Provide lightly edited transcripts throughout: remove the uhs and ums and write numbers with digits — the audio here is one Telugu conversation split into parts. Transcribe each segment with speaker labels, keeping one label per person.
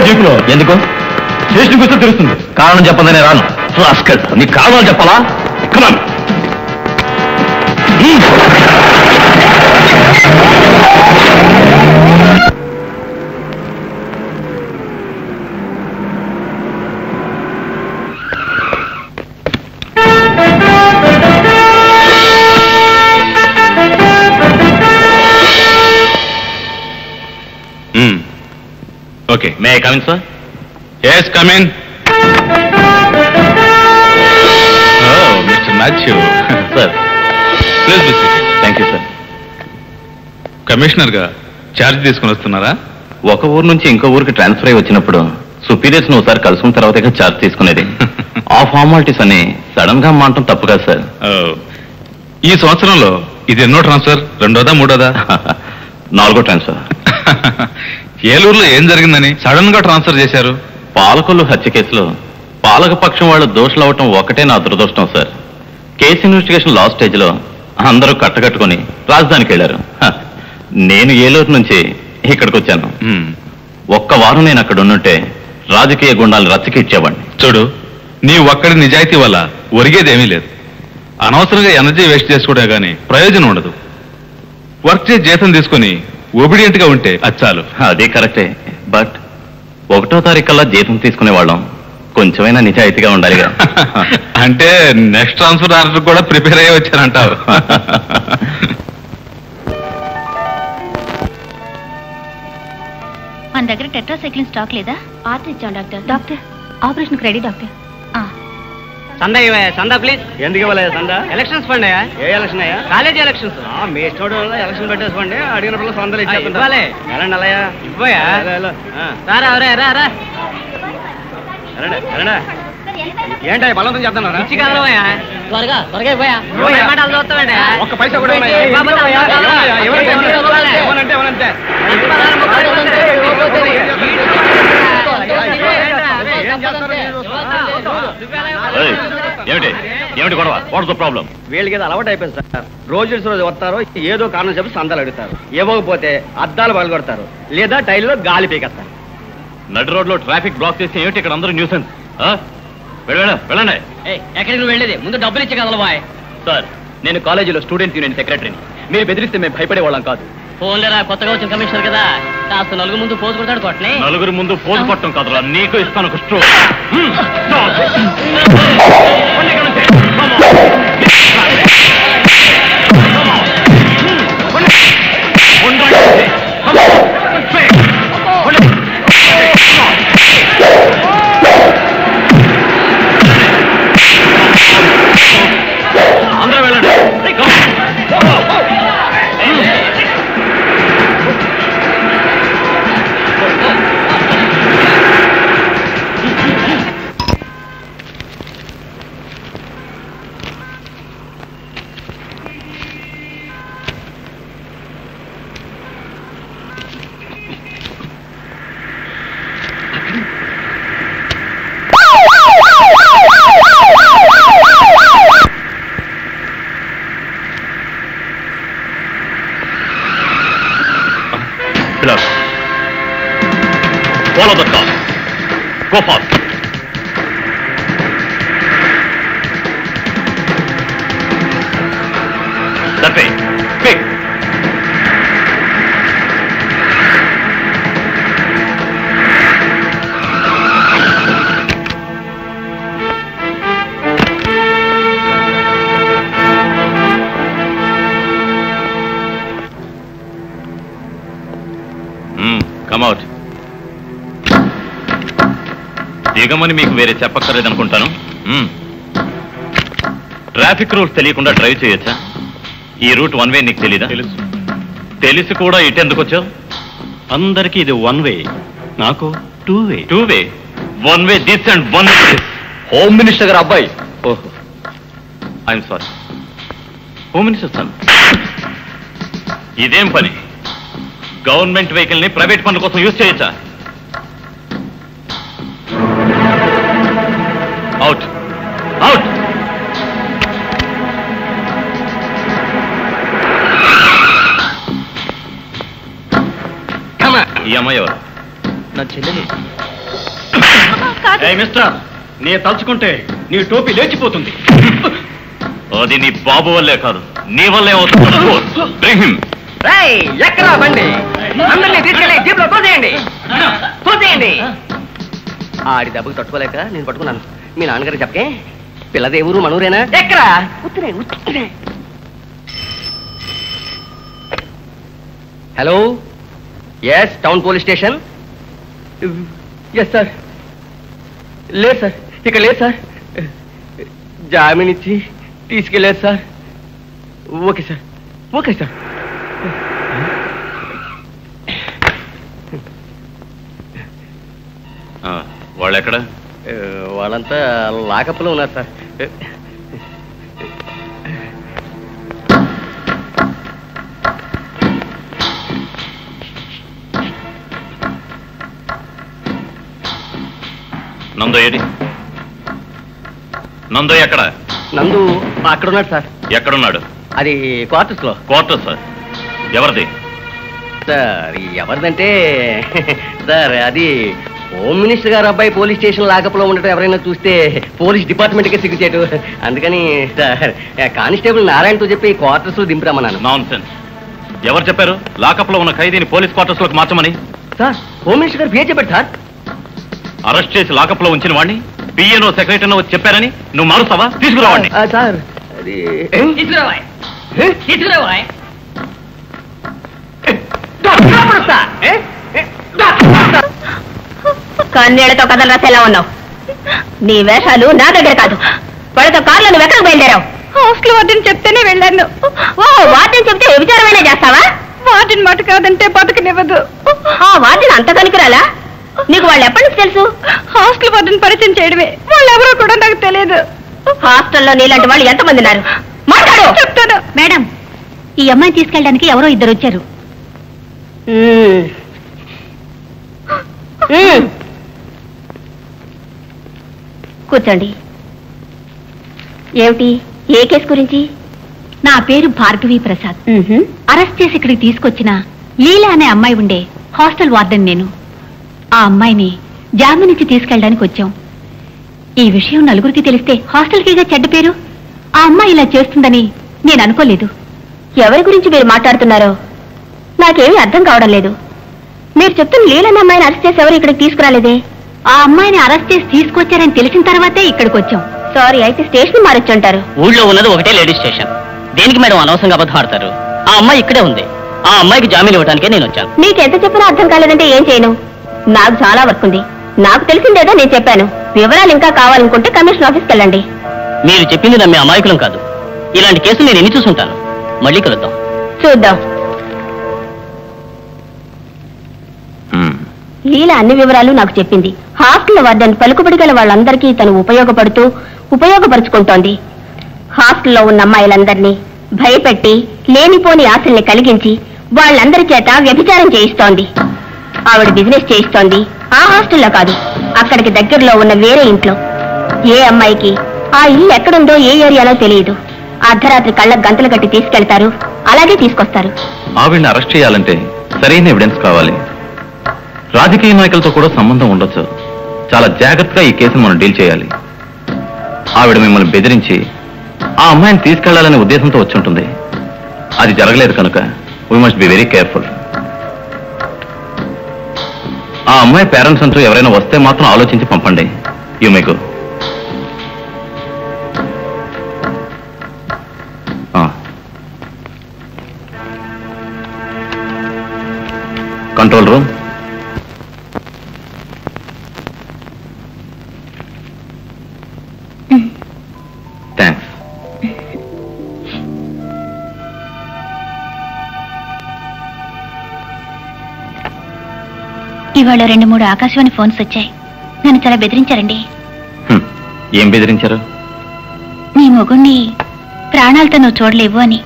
Speaker 1: జీపులో ఎందుకు స్టేషన్ కూర్చొని తెలుస్తుంది. కారణం చెప్పదని రాను. నీ కారణాలు చెప్పాలా? కమాన్.
Speaker 2: Okay, may I come in, sir? Yes, come in. Oh, Mr. Matthew.
Speaker 1: Sir.
Speaker 2: Please be seated.
Speaker 1: Thank you, sir.
Speaker 2: Commissioner గా ఛార్జ్ తీసుకుని వస్తున్నారా?
Speaker 1: ఒక ఊరు నుంచి ఇంకో ఊరికి ట్రాన్స్ఫర్ అయి వచ్చినప్పుడు సుపీరియర్స్ ను ఒకసారి కలుసుకున్న తర్వాత ఛార్జ్ తీసుకునేది. ఆ ఫార్మాలిటీస్ అని సడన్ గా మానటం తప్పు కదా సార్.
Speaker 2: ఈ సంవత్సరంలో ఇది ఎన్నో ట్రాన్స్ఫర్? రెండోదా మూడోదా?
Speaker 1: 4వ ట్రాన్స్ఫర్.
Speaker 2: ఏలూరులో ఏం జరిగిందని సడన్ గా ట్రాన్స్ఫర్ చేశారు?
Speaker 1: పాలకొల్లు హత్య కేసులో పాలకపక్షం వాళ్ళు దోషులు అవటం ఒకటే నా దురదృష్టం sir. Case investigation last stage లో అందరూ కట్టకట్టుకుని రాజధానికి వెళ్లారు. నేను ఏలూరు నుంచి ఇక్కడికి వచ్చాను. ఒక్క వారం నేను అక్కడ ఉన్నట్టే రాజకీయ గుండాలను రచ్చకిచ్చేవాడిని.
Speaker 2: చూడు, నీ ఒక్కడి నిజాయితీ వల్ల ఒరిగేదేమీ లేదు. అనవసరంగా ఎనర్జీ వేస్ట్ చేసుకోవడం కానీ ప్రయోజనం ఉండదు. వర్క్ చేసి జీతం తీసుకుని ఒబిడియంట్ గా ఉంటే అది చాలు.
Speaker 1: అదే కరెక్టే. బట్ 1వ తారీఖు కల్లా జీతం తీసుకునేవాళ్ళం. కొంచెమైనా నిజాయితీగా ఉండాలిగా.
Speaker 2: అంటే నెక్స్ట్ ట్రాన్స్ఫర్ ఆర్డర్ కూడా ప్రిపేర్ అయ్యి వచ్చారంటారు.
Speaker 3: మన దగ్గర టెట్రాసైక్లిన్ స్టాక్ లేదా? ఆర్డర్ ఇచ్చాం doctor. Doctor operation ready doctor.
Speaker 4: సందా ఇవ్వయా. సందా ప్లీజ్.
Speaker 5: ఎందుకు ఇవ్వలేదు సందా?
Speaker 4: ఎలక్షన్స్ ఫండ్ అయ్యా.
Speaker 5: ఏ ఎలక్షన్ అయ్యా?
Speaker 4: College elections.
Speaker 5: మీ స్టూడియోలో ఎలక్షన్ పెట్టేసుకోండి. అడిగిన పిల్లలు సందలు ఇచ్చేస్తాం.
Speaker 4: ఇవ్వాలి.
Speaker 5: వెళ్ళండి అలయ్యా.
Speaker 4: ఇవ్వయా. రారా రా.
Speaker 5: ఏంటో బలవంతం చేస్తున్నారా?
Speaker 4: ఇచ్చి కాదవయ్యా. త్వరగా ఇవ్వయా. చూస్తామండి.
Speaker 5: ఒక్క పైసా కూడా
Speaker 1: ఏమిటి గొడవ? What's the problem?
Speaker 5: వీళ్ళకి ఏదో అలవాటు అయిపోయింది సార్. రోజు వస్తారు, ఏదో కారణం చెప్పి సందాలు అడుగుతారు. ఇవ్వకపోతే అద్దాలు పగలగొడతారు, లేదా టైర్లో గాలి పీకేస్తారు.
Speaker 1: నడి రోడ్ లో ట్రాఫిక్ బ్లాక్ చేసి ఏమిటి ఇక్కడ అందరూ న్యూసెన్స్? వెళ్ళండి.
Speaker 4: ఎక్కడికి నువ్వు వెళ్ళేది? ముందు డబ్బులు ఇచ్చి కదలవాయ్.
Speaker 1: సార్, నేను కాలేజీలో స్టూడెంట్ యూనియన్ సెక్రటరీని. మీరు బెదిరిస్తే మేము భయపడేవాళ్ళం కాదు.
Speaker 4: ఫోన్లేరా, కొత్తగా వచ్చిన కమిషనర్ కదా, కాస్త నలుగురు ముందు పోజు కొడతాడు. కొట్టనే
Speaker 1: నలుగురు ముందు పోజు కొట్టడం కాదురా, నీకు ఇస్తాను ఒక స్ట్రోక్. అందరూ వెళ్ళండి. Follow the car. Go fast. That way. Quick. Come out. దిగమని మీకు వేరే చెప్పక్కర్లేదనుకుంటాను. ట్రాఫిక్ రూల్స్ తెలియకుండా డ్రైవ్ చేయొచ్చా? ఈ రూట్ వన్ వే నీకు తెలీదా? తెలిసి కూడా ఇటెందుకు వచ్చావు? అందరికీ ఇది వన్ వే, నాకు two way. One way this and one way.
Speaker 5: Home minister గారు అబ్బాయి.
Speaker 1: ఓహో, I'm sorry. Home minister sir, ఇదేం పని? గవర్నమెంట్ వెహికల్ ని ప్రైవేట్ పనుల కోసం యూజ్ చేయొచ్చా? Out out. ఈ అమ్మాయి ఎవరు?
Speaker 5: నా చెల్లెలు.
Speaker 1: మిస్టర్, నీ తలుచుకుంటే నీ టోపీ లేచిపోతుంది. అది నీ బాబు వల్లే కాదు, నీ వల్లే అవుతుంది.
Speaker 5: ఎక్కడ బండి? అందరినీ తీసుకెళ్ళి జీప్లో తోసేయండి. ఆడి దెబ్బకి తట్టుకోలేక నేను పట్టుకున్నాను. మీ నాన్నగారు చెప్పకే, పిల్లదే ఊరు మనూరేనా? ఎక్కడ? Hello, yes, town police station. Yes sir. లేదు సార్, ఇక్కడ లేదు సార్. జామీన్ ఇచ్చి తీసుకెళ్ళలేదు sir. Okay sir, okay sir.
Speaker 1: వాళ్ళు ఎక్కడ?
Speaker 5: వాళ్ళంతా లాకప్లో ఉన్నారు సార్.
Speaker 1: నందు ఏడి? నందు ఎక్కడ?
Speaker 5: నందు అక్కడ ఉన్నాడు సార్.
Speaker 1: ఎక్కడున్నాడు?
Speaker 5: అది క్వార్టర్స్ లో.
Speaker 1: Quarters sir. ఎవరిది
Speaker 5: సార్? ఎవరిదంటే సార్, అది హోమ్ మినిస్టర్ గారు అబ్బాయి పోలీస్ స్టేషన్ లాకప్లో ఉండటం ఎవరైనా చూస్తే పోలీస్ డిపార్ట్మెంట్కే సిగ్గుచేటు. అందుకని సార్ కానిస్టేబుల్ నారాయణతో చెప్పి క్వార్టర్స్ లో దింపురామన్నాను.
Speaker 1: నాన్సెన్స్. ఎవరు చెప్పారు లాకప్ లో ఉన్న ఖైదీని పోలీస్ క్వార్టర్స్ లోకి మార్చమని?
Speaker 5: సార్, హోమ్ మినిస్టర్ గారు పేరు చెప్పారు సార్.
Speaker 1: అరెస్ట్ చేసి లాకప్ లో ఉంచిన వాడిని పిఏనో సెక్రటరీనో వచ్చి చెప్పారని నువ్వు మారుస్తావా? తీసుకురావండి.
Speaker 5: సార్ అది
Speaker 3: కన్నీళ్లతో కథలు రాసేలా ఉన్నావు. నీ వేషాలు నా దగ్గర కాదు. వాళ్ళతో కార్లో నువ్వు ఎక్కడికి బయలుదేరావు? హాస్టల్ వార్డెన్ చెప్తేనే వెళ్ళాను. ఓ, వార్డెన్ చెప్తే విచారమైనా చేస్తావా? వార్డెన్ మాట కాదంటే బతకనివ్వదు. ఆ వార్డెన్ అంత కనుకురాలా? నీకు వాళ్ళు ఎప్పటి నుంచి తెలుసు? హాస్టల్ వార్డెన్ పరిచయం చేయడమే. వాళ్ళు ఎవరో కూడా నాకు తెలియదు. హాస్టల్లో నీలాంటి వాళ్ళు ఎంతమంది ఉన్నారు? మాట్లాడు. చెప్తాను. మేడం, ఈ అమ్మాయిని తీసుకెళ్ళడానికి ఎవరో ఇద్దరు వచ్చారు. కూర్చోండి. ఏమిటి? ఏ కేసు గురించి? నా పేరు భార్గవి ప్రసాద్. అరెస్ట్ చేసి ఇక్కడికి తీసుకొచ్చిన లీలా అనే అమ్మాయి ఉండే హాస్టల్ వార్డెన్ నేను. ఆ అమ్మాయిని జామీన్ ఇచ్చి తీసుకెళ్ళడానికి వచ్చాం. ఈ విషయం నలుగురికి తెలిస్తే హాస్టల్కిగా చెడ్డ పేరు. ఆ అమ్మాయి ఇలా చేస్తుందని నేను అనుకోలేదు. ఎవరి గురించి మీరు మాట్లాడుతున్నారో నాకేమీ అర్థం కావడం లేదు. మీరు చెప్తున్న లీలన్న అమ్మాయిని అరెస్ట్ చేసి ఎవరు ఇక్కడికి తీసుకురాలేదే? ఆ అమ్మాయిని అరెస్ట్ చేసి తీసుకొచ్చారని తెలిసిన తర్వాతే ఇక్కడికి వచ్చాం. సారీ, అయితే స్టేషన్ మారొచ్చుంటారు.
Speaker 4: ఊళ్ళో ఉన్నది ఒకటే లేడీస్ స్టేషన్. దేనికి మేడం అనవసరంగా అబద్ధం ఆడతారు? ఆ అమ్మాయి ఇక్కడే ఉంది. ఆ అమ్మాయికి జామీన్ ఇవ్వడానికే నేను వచ్చాను.
Speaker 3: మీకు ఎంత చెప్పినా అర్థం కాలేదంటే ఏం చేయను? నాకు చాలా వర్క్ ఉంది. నాకు తెలిసిందేదో నేను చెప్పాను. వివరాలు ఇంకా కావాలనుకుంటే కమిషన్ ఆఫీస్కి వెళ్ళండి.
Speaker 4: మీరు చెప్పింది నమ్మే అమాయకులం కాదు. ఇలాంటి కేసులు నేను ఎన్ని చూసుంటాను. మళ్ళీ కలుద్దాం.
Speaker 3: చూద్దాం. లీల అన్ని వివరాలు నాకు చెప్పింది. హాస్టల్ వార్డెన్ పలుకుబడి గల వాళ్ళందరికీ తను ఉపయోగపరుచుకుంటోంది. హాస్టల్లో ఉన్న అమ్మాయిలందరినీ భయపెట్టి లేనిపోని ఆశల్ని కలిగించి వాళ్ళందరి చేత వ్యభిచారం చేయిస్తోంది. ఆవిడ బిజినెస్ చేయిస్తోంది. ఆ హాస్టల్లో కాదు, అక్కడికి దగ్గరలో ఉన్న వేరే ఇంట్లో. ఏ అమ్మాయికి ఆ ఇల్లు ఎక్కడుందో ఏ ఏరియాలో తెలియదు. అర్ధరాత్రి కళ్ళకు గంటలు కట్టి తీసుకెళ్తారు, అలాగే తీసుకొస్తారు.
Speaker 1: ఆవిడ్ని అరెస్ట్ చేయాలంటే సరైన ఎవిడెన్స్ కావాలి. రాజకీయ నాయకులతో కూడా సంబంధం ఉండొచ్చు. చాలా జాగ్రత్తగా ఈ కేసును మనం డీల్ చేయాలి. ఆవిడ మిమ్మల్ని బెదిరించి ఆ అమ్మాయిని తీసుకెళ్లాలనే ఉద్దేశంతో వచ్చి ఉంటుంది. అది జరగలేదు కనుక we must be very careful. ఆ అమ్మాయి పేరెంట్స్ అంటూ ఎవరైనా వస్తే మాత్రం ఆలోచించి పంపండి. You may go. Control room. Thanks.
Speaker 3: ఇవాళ 2-3 ఆకాశవాణి ఫోన్స్ వచ్చాయి. నన్ను చాలా బెదిరించారండి.
Speaker 1: ఏం బెదిరించారు?
Speaker 3: నీ మొగుణ్ణి ప్రాణాలతో నువ్వు చూడలేవు అని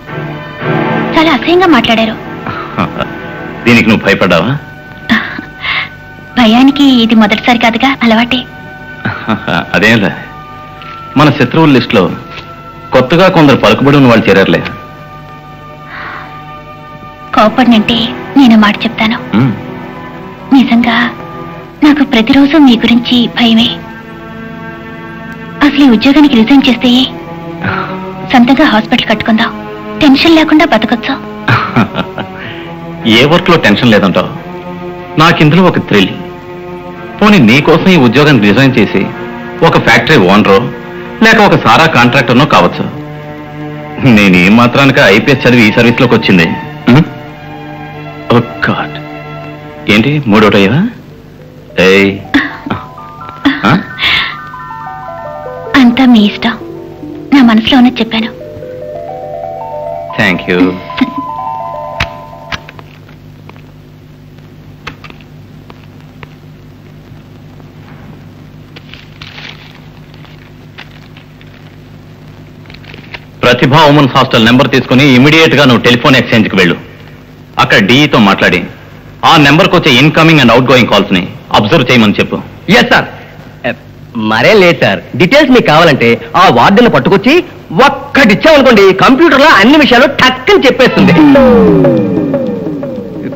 Speaker 3: చాలా అసహ్యంగా మాట్లాడారు.
Speaker 1: దీనికి నువ్వు భయపడ్డావా?
Speaker 3: భయానికి ఇది మొదటిసారి కాదుగా, అలవాటే.
Speaker 1: అదేంలే, మన శత్రువుల లిస్టులో కొత్తగా కొందరు పలుకుబడి ఉన్న వాళ్ళు చేరారులే.
Speaker 3: కోపడినంటే నేను మాట చెప్తాను. నిజంగా నాకు ప్రతిరోజు మీ గురించి భయమే. అసలు ఈ ఉద్యోగానికి రిజైన్ చేస్తే సొంతంగా హాస్పిటల్ కట్టుకుందాం, టెన్షన్ లేకుండా బతకొచ్చు.
Speaker 1: ఏ వర్క్ లో టెన్షన్ లేదంటావు? నాకిందులో ఒక థ్రిల్. పోనీ నీకోసం ఈ ఉద్యోగాన్ని రిజైన్ చేసి ఒక ఫ్యాక్టరీ ఓనరో లేక ఒక సారా కాంట్రాక్టర్నో కావచ్చు. నేను ఏ మాత్రానికి ఐపీఎస్ చదివి ఈ సర్వీస్ లోకి వచ్చింది. ఓ గాడ్, ఏంటి మూడోటయ్యా?
Speaker 3: అంతా మీ ఇష్టం. నా మనసులో ఉన్నది చెప్పాను.
Speaker 1: Thank you. Pratibha women's hostel number తీసుకుని ఇమీడియట్ గా నువ్వు టెలిఫోన్ ఎక్స్చేంజ్ కి వెళ్ళు. అక్కడ డీఈతో మాట్లాడి ఆ నెంబర్కి వచ్చే incoming and out going calls ని అబ్జర్వ్ చేయమని చెప్పు.
Speaker 5: Yes sir. మరేం లేదు సార్, డీటెయిల్స్ మీకు కావాలంటే ఆ వార్డును పట్టుకొచ్చి ఒక్కటిచ్చామనుకోండి, కంప్యూటర్ లో అన్ని విషయాలు టక్కని చెప్పేస్తుంది.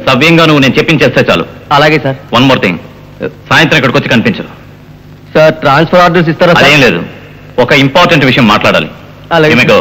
Speaker 1: సవ్యంగా నువ్వు నేను చెప్పించేస్తే చాలు.
Speaker 5: అలాగే సార్.
Speaker 1: వన్ మోర్ థింగ్, సాయంత్రం ఇక్కడికి వచ్చి కనిపించు.
Speaker 5: సార్ ట్రాన్స్ఫర్ ఆర్డర్స్ ఇస్తారా?
Speaker 1: అదేం లేదు, ఒక ఇంపార్టెంట్ విషయం మాట్లాడాలి.
Speaker 5: అలాగే.
Speaker 1: You may go.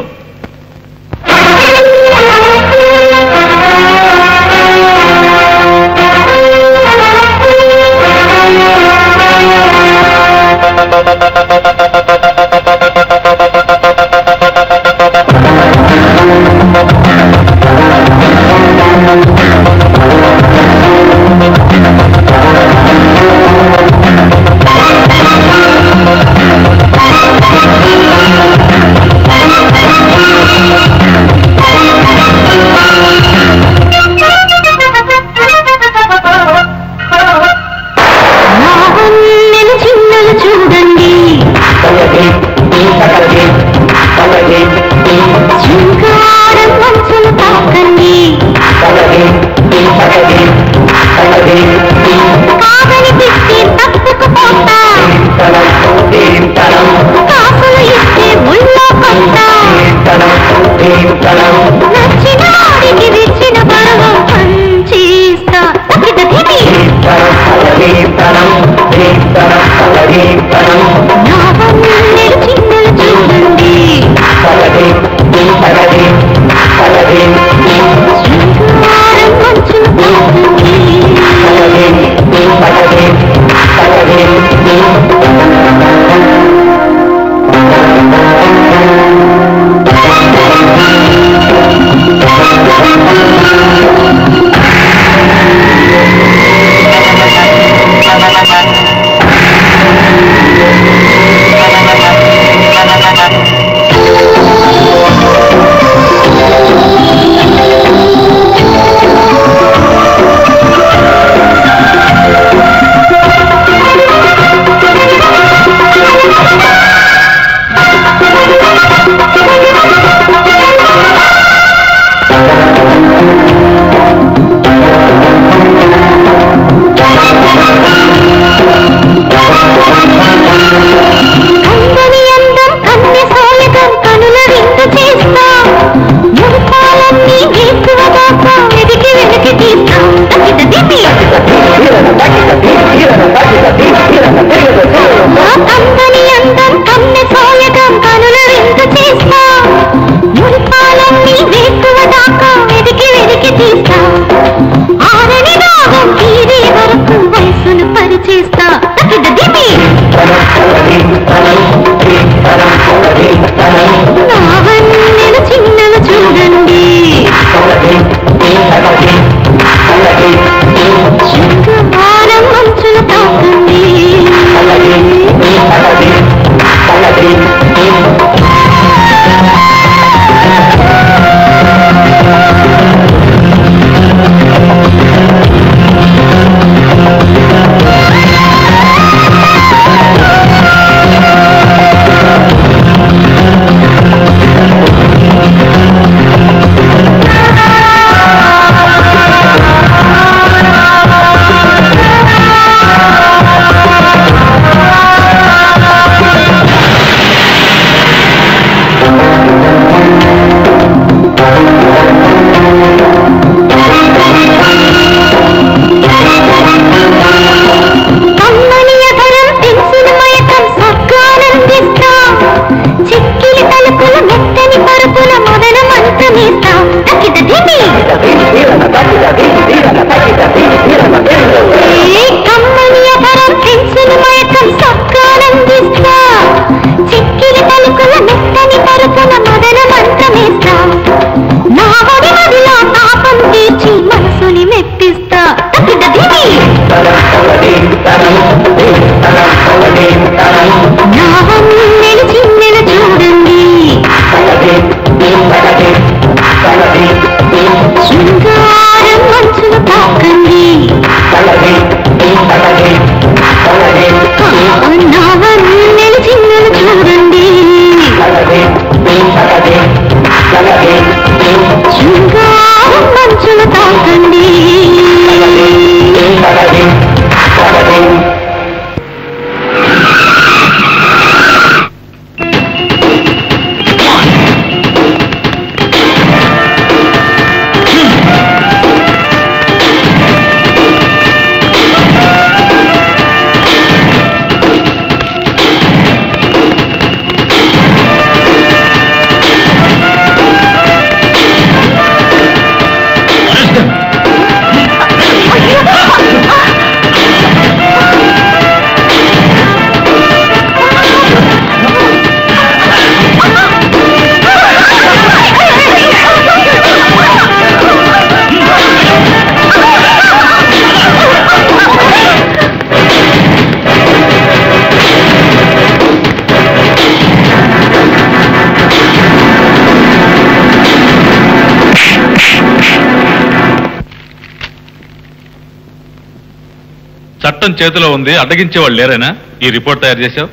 Speaker 2: చట్టం చేతిలో ఉంది, అడ్డగించేవాళ్ళు లేరైనా ఈ రిపోర్ట్ తయారు చేశావు?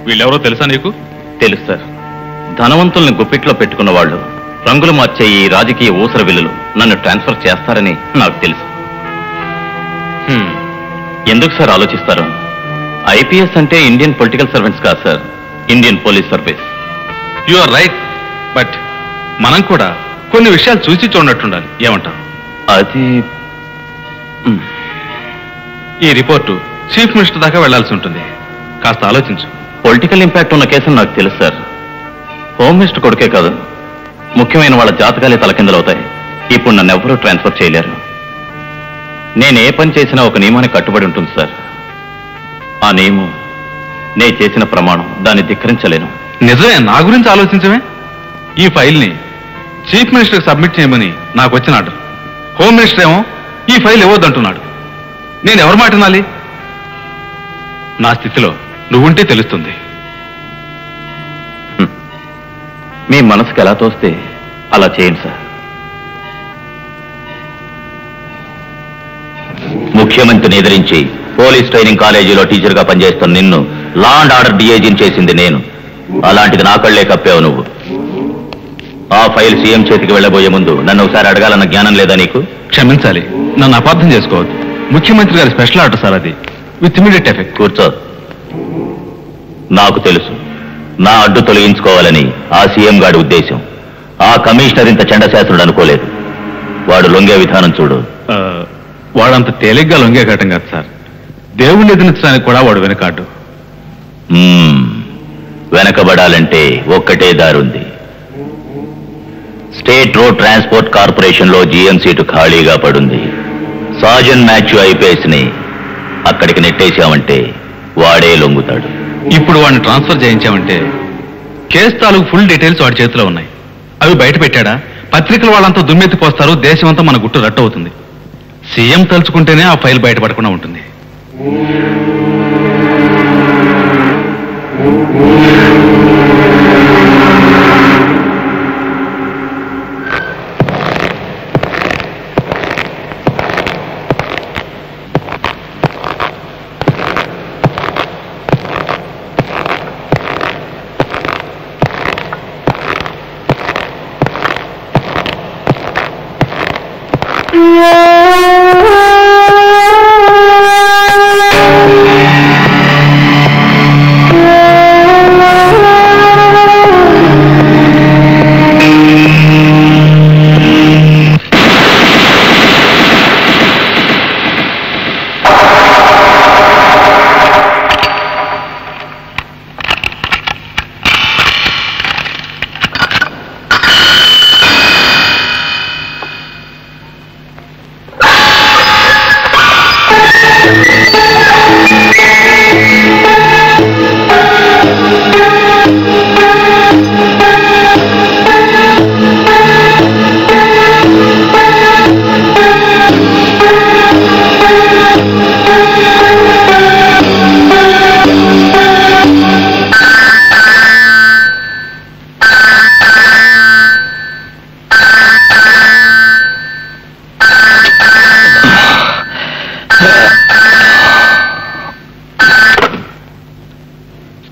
Speaker 2: వీళ్ళెవరో తెలుసా నీకు?
Speaker 1: తెలుసు సార్. ధనవంతుల్ని గుప్పిట్లో పెట్టుకున్న వాళ్ళు రంగులు మార్చే ఈ రాజకీయ ఊసర విల్లులు నన్ను ట్రాన్స్ఫర్ చేస్తారని నాకు తెలుసు. ఎందుకు సార్ ఆలోచిస్తారు? ఐపీఎస్ అంటే ఇండియన్ పొలిటికల్ సర్వెంట్స్ కాదు sir, Indian police service.
Speaker 2: You are right. But మనం కూడా కొన్ని విషయాలు చూసి చూడనట్టుండాలి. ఏమంటారు?
Speaker 1: అది
Speaker 2: ఈ రిపోర్టు చీఫ్ మినిస్టర్ దాకా వెళ్లాల్సి ఉంటుంది. కాస్త ఆలోచించు.
Speaker 1: పొలిటికల్ ఇంపాక్ట్ ఉన్న కేసులు నాకు తెలుసు సార్. హోమ్ మినిస్టర్ కొడుకే కాదు, ముఖ్యమైన వాళ్ళ జాతకాలే తలకిందలవుతాయి. ఇప్పుడు నన్ను ఎవరూ ట్రాన్స్ఫర్ చేయలేరు. నేను ఏ పని చేసినా ఒక నియమానికి కట్టుబడి ఉంటుంది సార్. ఆ నియమం నేను చేసిన ప్రమాణం, దాన్ని ధిక్కరించలేను.
Speaker 2: నిజమే, నా గురించి ఆలోచించమే. ఈ ఫైల్ని చీఫ్ మినిస్టర్కి సబ్మిట్ చేయమని నాకు వచ్చిన ఆర్డర్. హోమ్ మినిస్టర్ ఏమో ఈ ఫైల్ ఇవ్వద్దంటున్నాడు. నేను ఎవరి మాట వినాలి? నా స్థితిలో నువ్వుంటే తెలుస్తుంది.
Speaker 1: మీ మనసుకు ఎలా తోస్తే అలా చేయండి సార్.
Speaker 6: ముఖ్యమంత్రిని ఎదిరించి పోలీస్ ట్రైనింగ్ కాలేజీలో టీచర్గా పనిచేస్తున్న నిన్ను లా అండ్ ఆర్డర్ డిఐజీని చేసింది నేను. అలాంటిది నా కళ్లే కప్పావు నువ్వు. ఆ ఫైల్ సీఎం చేతికి వెళ్ళబోయే ముందు నన్ను ఒకసారి అడగాలన్న జ్ఞానం లేదా నీకు?
Speaker 2: క్షమించాలి, నన్ను అపార్థం చేసుకోవద్దు. ముఖ్యమంత్రి గారి స్పెషల్ ఆర్డర్ సార్ అది, విత్ ఇమీడియట్ ఎఫెక్ట్.
Speaker 6: కూర్చో. నాకు తెలుసు నా అడ్డు తొలగించుకోవాలని ఆ సీఎం గాడి ఉద్దేశం. ఆ కమిషనర్ ఇంత చండశాస్త్రుడు అనుకోలేదు. వాడు లొంగే విధానం చూడు.
Speaker 2: వాడంత తేలిగ్గా లొంగే ఘటం కాదు సార్. దేవుణ్ణి ఎదిరించడానికి కూడా వాడు వెనకాడు.
Speaker 6: వెనకబడాలంటే ఒక్కటే దారుంది. స్టేట్ రోడ్ ట్రాన్స్పోర్ట్ కార్పొరేషన్ లో జీఎం సీటు ఖాళీగా పడుంది. సాజన్ మాథ్యూ ఐపీఎస్ ని అక్కడికి నెట్టేశామంటే వాడే లొంగుతాడు.
Speaker 2: ఇప్పుడు వాడిని ట్రాన్స్ఫర్ చేయించామంటే కేసు తాలూకు ఫుల్ డీటెయిల్స్ వాడి చేతిలో ఉన్నాయి. అవి బయట పెట్టాడా పత్రికలు వాళ్ళంతా దుమ్మెత్తిపోస్తారు, దేశమంతా మన గుట్టు రట్టు అవుతుంది. సీఎం తలుచుకుంటేనే ఆ ఫైల్ బయటపడకుండా ఉంటుంది.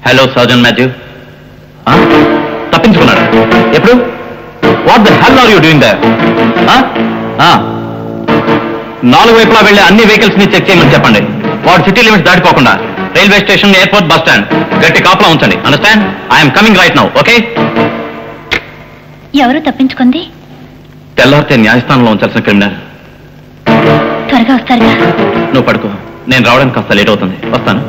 Speaker 1: Hello Sajan Mathew. తప్పించుకున్నాడు. ఎప్పుడు? What the hell are you doing there? 4 వైపులా వెళ్ళే అన్ని వెహికల్స్ ని చెక్ చేయమని చెప్పండి. వాడు సిటీ లిమిట్స్ దాటిపోకుండా railway station, airport, bus stand గట్టి కాపలా ఉంచండి. Understand? I'm coming right now. Okay?
Speaker 3: ఎవరు తప్పించుకుంది?
Speaker 1: తెల్లారితే న్యాయస్థానంలో ఉంచాల్సిన క్రిమినల్.
Speaker 3: త్వరగా వస్తారుగా.
Speaker 1: నువ్వు పడుకో, నేను రావడానికి కాస్త లేట్ అవుతుంది. వస్తాను.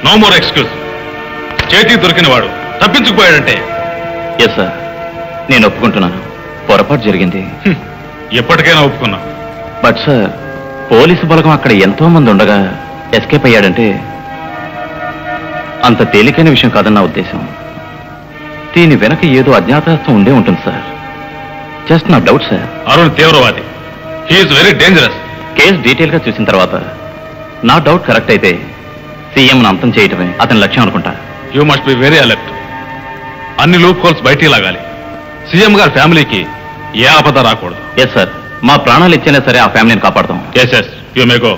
Speaker 2: No more excuse. చేతికి దొరికిన వాడు తప్పించుకుపోయాడంటే.
Speaker 1: ఎస్ సార్, నేను ఒప్పుకుంటున్నాను, పొరపాటు జరిగింది.
Speaker 2: ఎప్పటికైనా ఒప్పుకున్నా.
Speaker 1: బట్ సార్, పోలీసు బలగం అక్కడ ఎంతో మంది ఉండగా ఎస్కేప్ అయ్యాడంటే అంత తేలికైన విషయం కాదని నా ఉద్దేశం. దీని వెనక ఏదో అజ్ఞాతహస్తం ఉండే ఉంటుంది సార్. జస్ట్ నా డౌట్ సార్.
Speaker 2: అరుణ్ తీవ్రవాది. He's very dangerous.
Speaker 1: Case detail గా చూసిన తర్వాత నా డౌట్ కరెక్ట్ అయితే సీఎం అంతం చేయటమే అతని లక్ష్యం అనుకుంటా.
Speaker 2: You must be very alert. అన్ని లూప్ హోల్స్ బయటికి లాగాలి. సీఎం గారి ఫ్యామిలీకి ఏ ఆపద రాకూడదు.
Speaker 1: ఎస్ సార్, మా ప్రాణాలు ఇచ్చినా సరే ఆ ఫ్యామిలీని కాపాడతాం.
Speaker 2: Yes yes, you may go.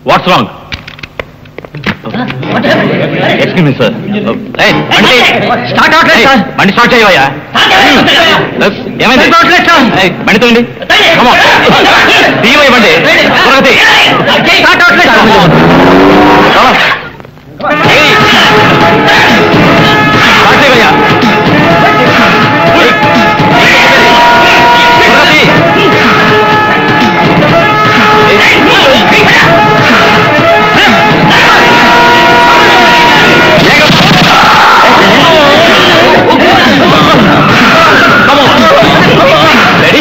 Speaker 1: What's wrong? Excuse me, sir. Hey, start out, sir. Bandi start చేయవయ్యా. ఏమైంది? Hey, బండి తోండి. Come on. తీయవయ్య బండి. త్వరగా తీ. Start out, sir. Come on. Hey. Start చేయవయ్యా. త్వరగా తీ.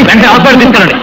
Speaker 1: వెంటనే హాస్పిటల్ తీసుకెళ్ళండి.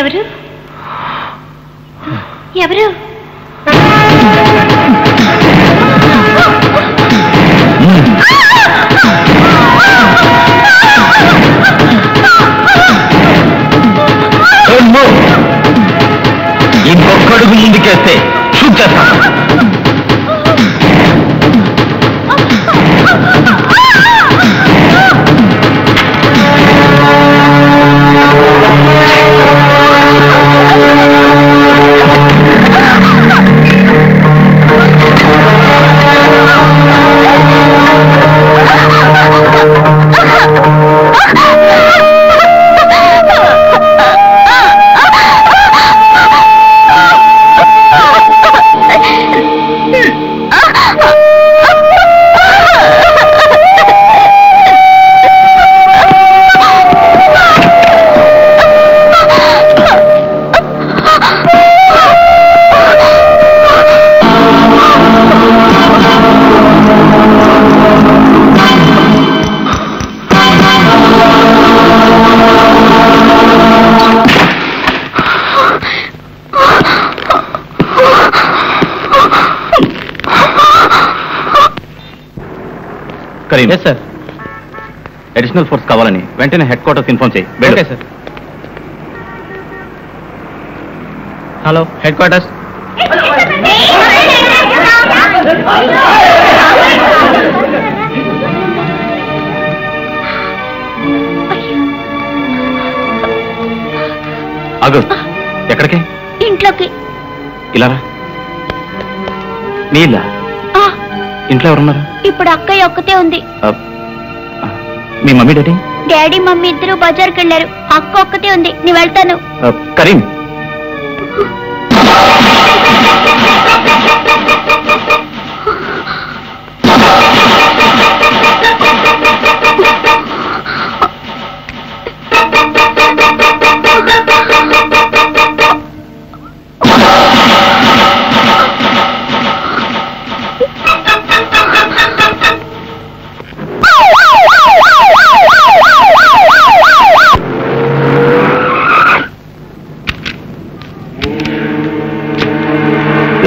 Speaker 3: ఎవరు ఎవరు
Speaker 6: ఇంకొకడుగు ముందుకేస్తే షూట్ చేస్తాను.
Speaker 1: కరీం
Speaker 4: సార్.
Speaker 1: అడిషనల్ ఫోర్స్ కావాలని వెంటనే హెడ్ క్వార్టర్స్ ఇన్ఫార్మ్ చేయి.
Speaker 4: Okay sir. Hello, head quarters.
Speaker 1: ఆగు. ఎక్కడికి?
Speaker 3: ఇంట్లోకి.
Speaker 1: ఇలా రా. నీళ్ళ ఇంట్లో ఎవరున్నారు?
Speaker 3: ఇప్పుడు అక్కయ్య ఒక్కతే ఉంది.
Speaker 1: మీ మమ్మీ డాడీ?
Speaker 3: డాడీ మమ్మీ ఇద్దరు బజార్కి వెళ్ళారు. అక్క ఒక్కతే ఉంది. నేను వెళ్తాను.
Speaker 1: కరీం,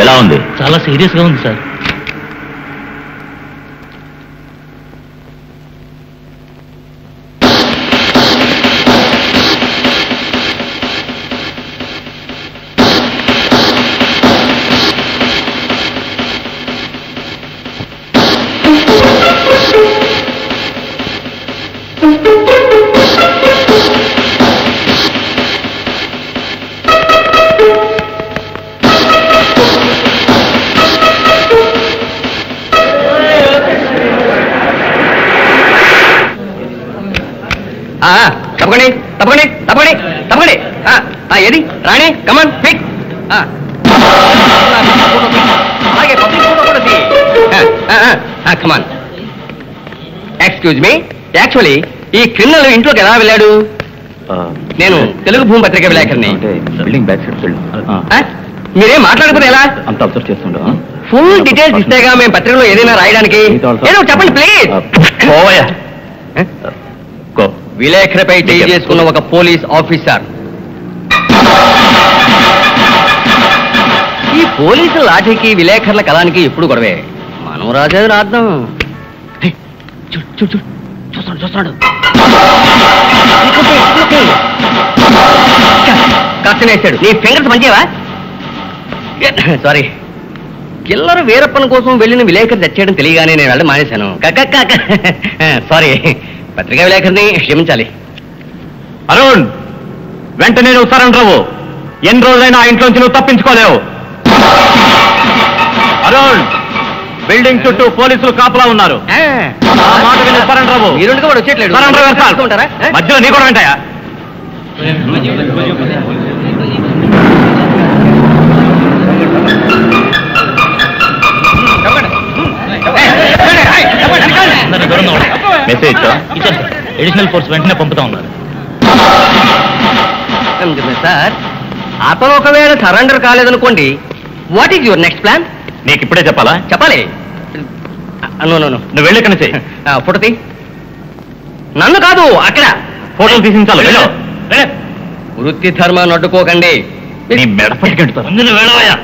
Speaker 6: ఎలా ఉంది?
Speaker 4: చాలా సీరియస్ గా ఉంది సార్.
Speaker 5: తప్పకండి తప్పకండి తప్పకండి తప్పకండి. ఏది రాణి, కమాన్ పిక్. అలాగే పబ్లిక్ ఫోటో కూడా తీ. కమాన్. ఎక్స్క్యూజ్ మీ, యాక్చువల్లీ ఈ క్రిమినల్ ఇంట్లోకి ఎలా వెళ్ళాడు? నేను తెలుగు భూమి పత్రిక విలేకరిని.
Speaker 1: బిల్డింగ్ బ్యాక్ సైడ్ వెళ్ళు.
Speaker 5: మీరేం మాట్లాడుకుని ఎలా?
Speaker 1: అంత అబ్జర్వ్ చేస్తుండో.
Speaker 5: ఫుల్ డీటెయిల్స్ ఇస్తేగా మేము పత్రికలో ఏదైనా రాయడానికి. ఏదో చెప్పండి ప్లీజ్. విలేకరిపై చేయి చేసుకున్న ఒక పోలీస్ ఆఫీసర్. ఈ పోలీసుల లాఠీకి విలేకరుల కళానికి ఎప్పుడు గొడవే. మనం రాజేది రాద్దాం. చూస్తున్నాడు చూస్తున్నాడు. కష్టనేస్తాడు. నీ ఫింగర్స్ మంచివా? సారీ, కిల్లర్ వీరప్పన్ కోసం వెళ్ళిన విలేకరు తెచ్చేయడం తెలియగానే నేను వెళ్ళడం మానేశాను. సారీ, పత్రికా విలేకరిని క్షమించాలి.
Speaker 1: అరుణ్, వెంటనే నువ్వు సరెండర్ అవ్వు. ఎన్ని రోజులైనా ఆ ఇంట్లోంచి నువ్వు తప్పించుకోలేవు. అరుణ్, బిల్డింగ్ చుట్టూ పోలీసులు కాపలా ఉన్నారు. ఆ మాట విని సరెండర్ అవ్వు.
Speaker 5: మీరుండగా వాడు వచ్చేట్లేదు.
Speaker 1: సరెండర్ వెళ్తారు.
Speaker 5: ఉంటారా?
Speaker 1: మధ్యలో నీ కూడా వెంటాయా? మెసేజ్
Speaker 4: ఇచ్చారు సార్. అడిషనల్ ఫోర్స్ వెంటనే పంపుతా ఉన్నారు.
Speaker 5: సార్, అతను ఒకవేళ సరెండర్ కాలేదనుకోండి, what is your next plan?
Speaker 1: నీకు ఇప్పుడే చెప్పాలా?
Speaker 5: చెప్పాలి.
Speaker 1: నువ్వు వెళ్ళి కనిసే
Speaker 5: ఫోటో తీ. నన్ను కాదు, అక్కడ
Speaker 1: ఫోటోలు తీసించాలి. వెళ్ళు.
Speaker 5: వృత్తి ధర్మాన్ని అడ్డుకోకండి.
Speaker 1: నీ మెడ పట్టుకెళ్తారు. అందులో వెళ్ళవయ్యా.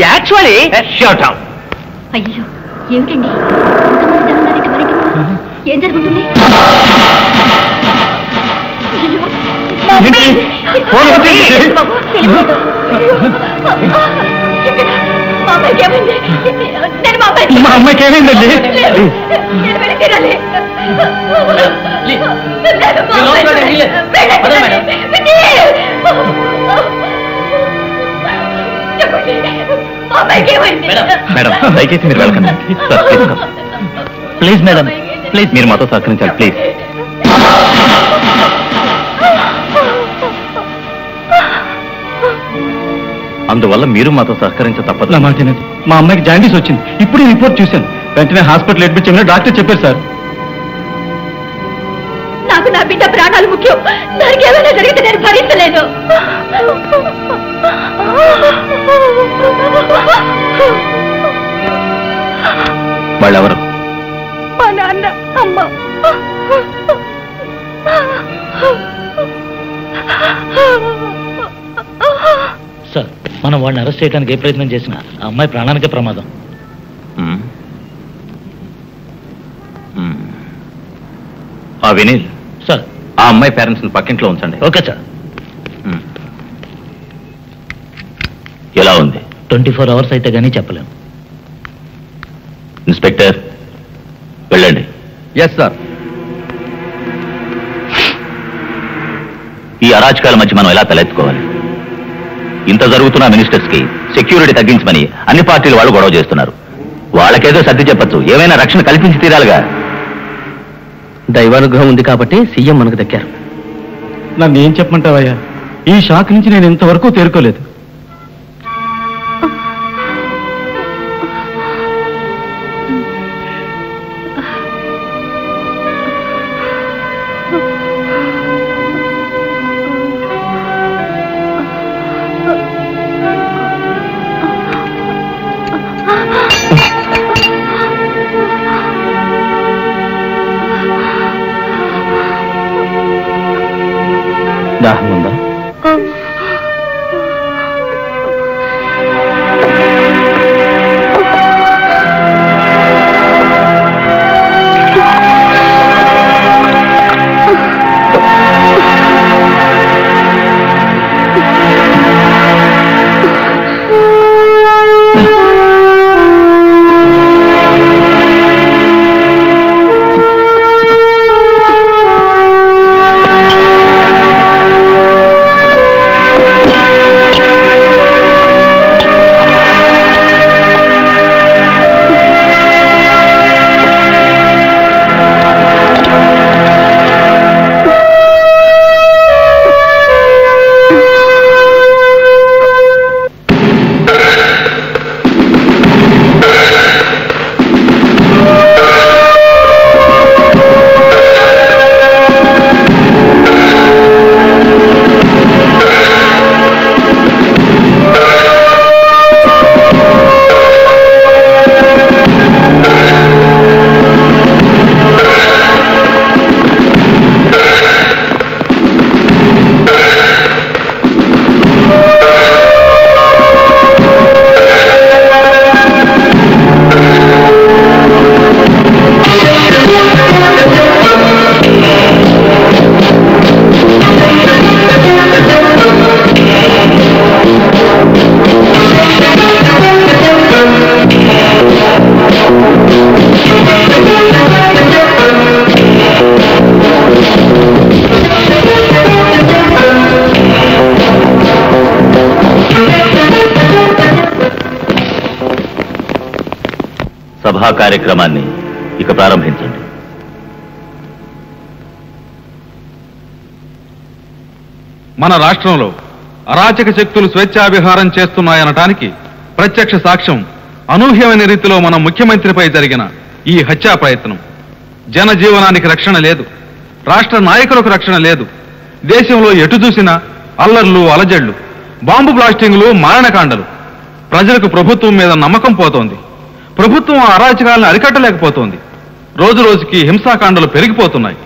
Speaker 5: Actually
Speaker 1: shut up.
Speaker 3: అయ్యో, ఏమిటండి ఏం జరుగుతుంది?
Speaker 1: మా అమ్మాయికి ఏమైందండి? మేడం, దయచేసి మీరు వెళ్ళకండి. సార్, ప్లీజ్ మేడం, ప్లీజ్ మీరు మాతో సహకరించాలి ప్లీజ్. అందువల్ల మీరు మాతో సహకరించ తప్పదు.
Speaker 7: నా మాట వినండి. మా అమ్మాయికి జాండీస్ వచ్చింది. ఇప్పుడే రిపోర్ట్ చూశాను. వెంటనే హాస్పిటల్ అడ్మిట్ చేయమని డాక్టర్ చెప్పారు సార్.
Speaker 3: నాకు నా బిడ్డ ప్రాణాలు ముఖ్యం. దానికి ఏమైనా జరిగితే నేను భరించలేను.
Speaker 1: వాళ్ళెవరు?
Speaker 3: మా నాన్న, అమ్మ.
Speaker 4: సార్, మనం వాడిని అరెస్ట్ చేయడానికి ఏ ప్రయత్నం చేసినా ఆ అమ్మాయి ప్రాణానికే ప్రమాదం.
Speaker 1: వినీల్
Speaker 4: సార్.
Speaker 1: ఆ అమ్మాయి పేరెంట్స్ పక్కింట్లో ఉంచండి.
Speaker 4: Okay sir.
Speaker 6: ఎలా ఉంది?
Speaker 4: 24 hours అయితే గానీ చెప్పలేం.
Speaker 6: ఇన్స్పెక్టర్ వెళ్ళండి.
Speaker 1: Yes sir.
Speaker 6: ఈ అరాచకాల మధ్య మనం ఎలా తలెత్తుకోవాలి? ఇంత జరుగుతున్న మినిస్టర్స్ కి సెక్యూరిటీ తగ్గించమని అన్ని పార్టీలు వాళ్ళు గొడవ చేస్తున్నారు. వాళ్ళకేదో సర్ది చెప్పచ్చు, ఏమైనా రక్షణ కల్పించి తీరాలిగా.
Speaker 4: దైవానుగ్రహం ఉంది కాబట్టి సీఎం మనకు దక్కారు.
Speaker 7: నన్ను ఏం చెప్పమంటావయ్యా? ఈ షాక్ నుంచి నేను ఇంతవరకు తేరుకోలేదు. దాహం ఉందా?
Speaker 6: సభా కార్యక్రమాన్ని ఇక ప్రారంభించండి.
Speaker 2: మన రాష్ట్రంలో అరాచక శక్తులు స్వేచ్ఛావిహారం చేస్తున్నాయనటానికి ప్రత్యక్ష సాక్ష్యం అనూహ్యమైన రీతిలో మన ముఖ్యమంత్రిపై జరిగిన ఈ హత్యా ప్రయత్నం. జనజీవనానికి రక్షణ లేదు, రాష్ట్ర నాయకులకు రక్షణ లేదు. దేశంలో ఎటు చూసినా అల్లర్లు, అలజళ్లు, బాంబు బ్లాస్టింగ్లు, మారణకాండలు. ప్రజలకు ప్రభుత్వం మీద నమ్మకం పోతోంది. ప్రభుత్వం ఆ అరాచకాలను అరికట్టలేకపోతోంది. రోజు రోజుకి హింసాకాండలు పెరిగిపోతున్నాయి.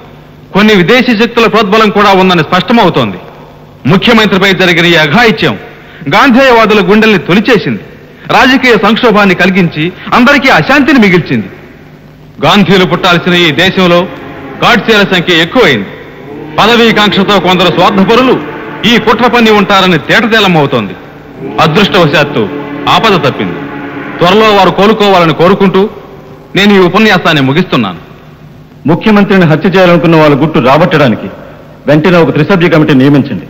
Speaker 2: కొన్ని విదేశీ శక్తుల ప్రోద్బలం కూడా ఉందని స్పష్టమవుతోంది. ముఖ్యమంత్రిపై జరిగిన ఈ అఘాయిత్యం గాంధేయవాదుల గుండెల్ని తొలిచేసింది. రాజకీయ సంక్షోభాన్ని కలిగించి అందరికీ అశాంతిని మిగిల్చింది. గాంధీలు పుట్టాల్సిన ఈ దేశంలో గాడ్సేల సంఖ్య ఎక్కువైంది. పదవీకాంక్షతో కొందరు స్వార్థపరులు ఈ కుట్ర పన్ని ఉంటారని తేటతెల్లమవుతోంది. అదృష్టవశాత్తు ఆపద తప్పింది. త్వరలో వారు కోలుకోవాలని కోరుకుంటూ నేను ఈ ఉపన్యాసాన్ని ముగిస్తున్నాను.
Speaker 7: ముఖ్యమంత్రిని హత్య చేయాలనుకున్న వాళ్ళ గుట్టు రాబట్టడానికి వెంటనే ఒక త్రిసభ్య కమిటీ నియమించండి.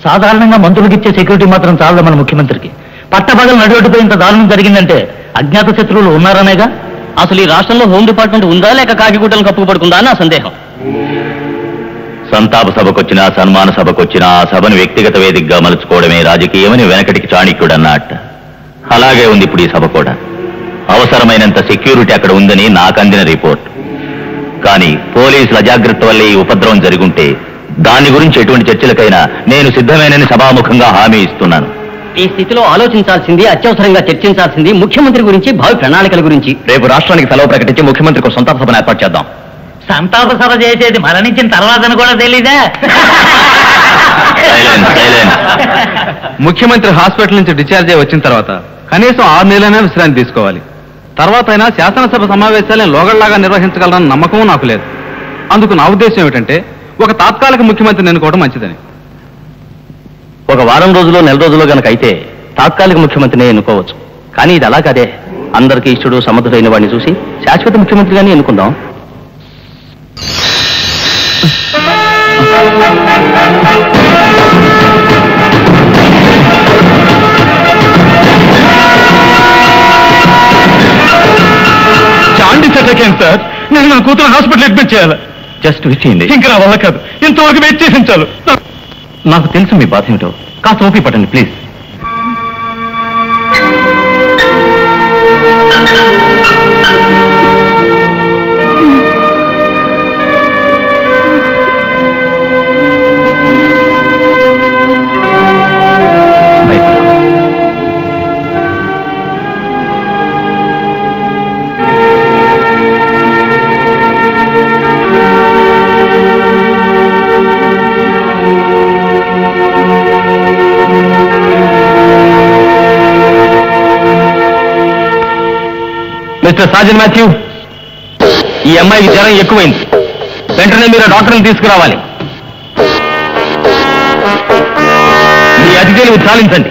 Speaker 4: సాధారణంగా మంత్రులకు ఇచ్చే సెక్యూరిటీ మాత్రం చాలదు మన ముఖ్యమంత్రికి. పట్టపగలు నడివట్టుపై ఇంత దారుణం జరిగిందంటే అజ్ఞాత శత్రువులు ఉన్నారనేగా. అసలు ఈ రాష్ట్రంలో హోమ్ డిపార్ట్మెంట్ ఉందా లేక కాకిగుట్టలను కప్పుపడుకుందా అని నా సందేహం.
Speaker 6: సంతాప సభకొచ్చినా, సన్మాన సభకొచ్చినా ఆ సభను వ్యక్తిగత వేదికగా మలుచుకోవడమే రాజకీయమని వెనకటికి చాణక్యుడు అన్నట్ట. అలాగే ఉంది ఇప్పుడు ఈ సభ కూడా. అవసరమైనంత సెక్యూరిటీ అక్కడ ఉందని నాకు అందిన రిపోర్ట్. కానీ పోలీసుల అజాగ్రత్త వల్లే ఈ ఉపద్రవం జరుగుంటే దాని గురించి ఎటువంటి చర్చలకైనా నేను సిద్ధమేనని సభాముఖంగా హామీ ఇస్తున్నాను.
Speaker 4: ఈ స్థితిలో ఆలోచించాల్సింది, అత్యవసరంగా చర్చించాల్సింది ముఖ్యమంత్రి గురించి, భావి ప్రణాళికల గురించి.
Speaker 6: రేపు రాష్ట్రానికి సెలవు ప్రకటించి ముఖ్యమంత్రికి ఒక సంతాప సభను ఏర్పాటు చేద్దాం.
Speaker 4: సంతాప సభ చేసేది మరణించిన తర్వాతని కూడా తెలీదా?
Speaker 2: ముఖ్యమంత్రి హాస్పిటల్ నుంచి డిశ్చార్జ్ అయి వచ్చిన తర్వాత కనీసం 6 నెలలైనా విశ్రాంతి తీసుకోవాలి. తర్వాత అయినా శాసనసభ సమావేశాలను లోగళ్లాగా నిర్వహించగలరన్న నమ్మకం నాకు లేదు. అందుకు నా ఉద్దేశం ఏమిటంటే ఒక తాత్కాలిక ముఖ్యమంత్రిని ఎన్నుకోవడం మంచిదని.
Speaker 4: ఒక వారం రోజులో నెల రోజుల్లో గనక అయితే తాత్కాలిక ముఖ్యమంత్రిని ఎన్నుకోవచ్చు. కానీ ఇది అలా కాదే. అందరికీ ఇష్టడు సమర్థుడైన వాడిని చూసి శాశ్వత ముఖ్యమంత్రిగానే ఎన్నుకుందాం.
Speaker 7: జాండీస్ అటాక్ అయింది సార్. నేను నా కూతురు హాస్పిటల్ అడ్మిట్ చేయాలి.
Speaker 1: జస్ట్ విచ్చేయండి.
Speaker 7: ఇంకా నా వల్ల కాదు. ఇంతవరకు వెయిట్ చేసి చాలు.
Speaker 1: నాకు తెలుసు మీ బాధ ఏమిటో. కాస్త ఓపి పట్టండి ప్లీజ్.
Speaker 4: మిస్టర్ సాజన్ మాథ్యూ, ఈ అమ్మాయికి జ్వరం ఎక్కువైంది. వెంటనే మీరు డాక్టర్ని తీసుకురావాలి. మీ అతిథులు చాలించండి.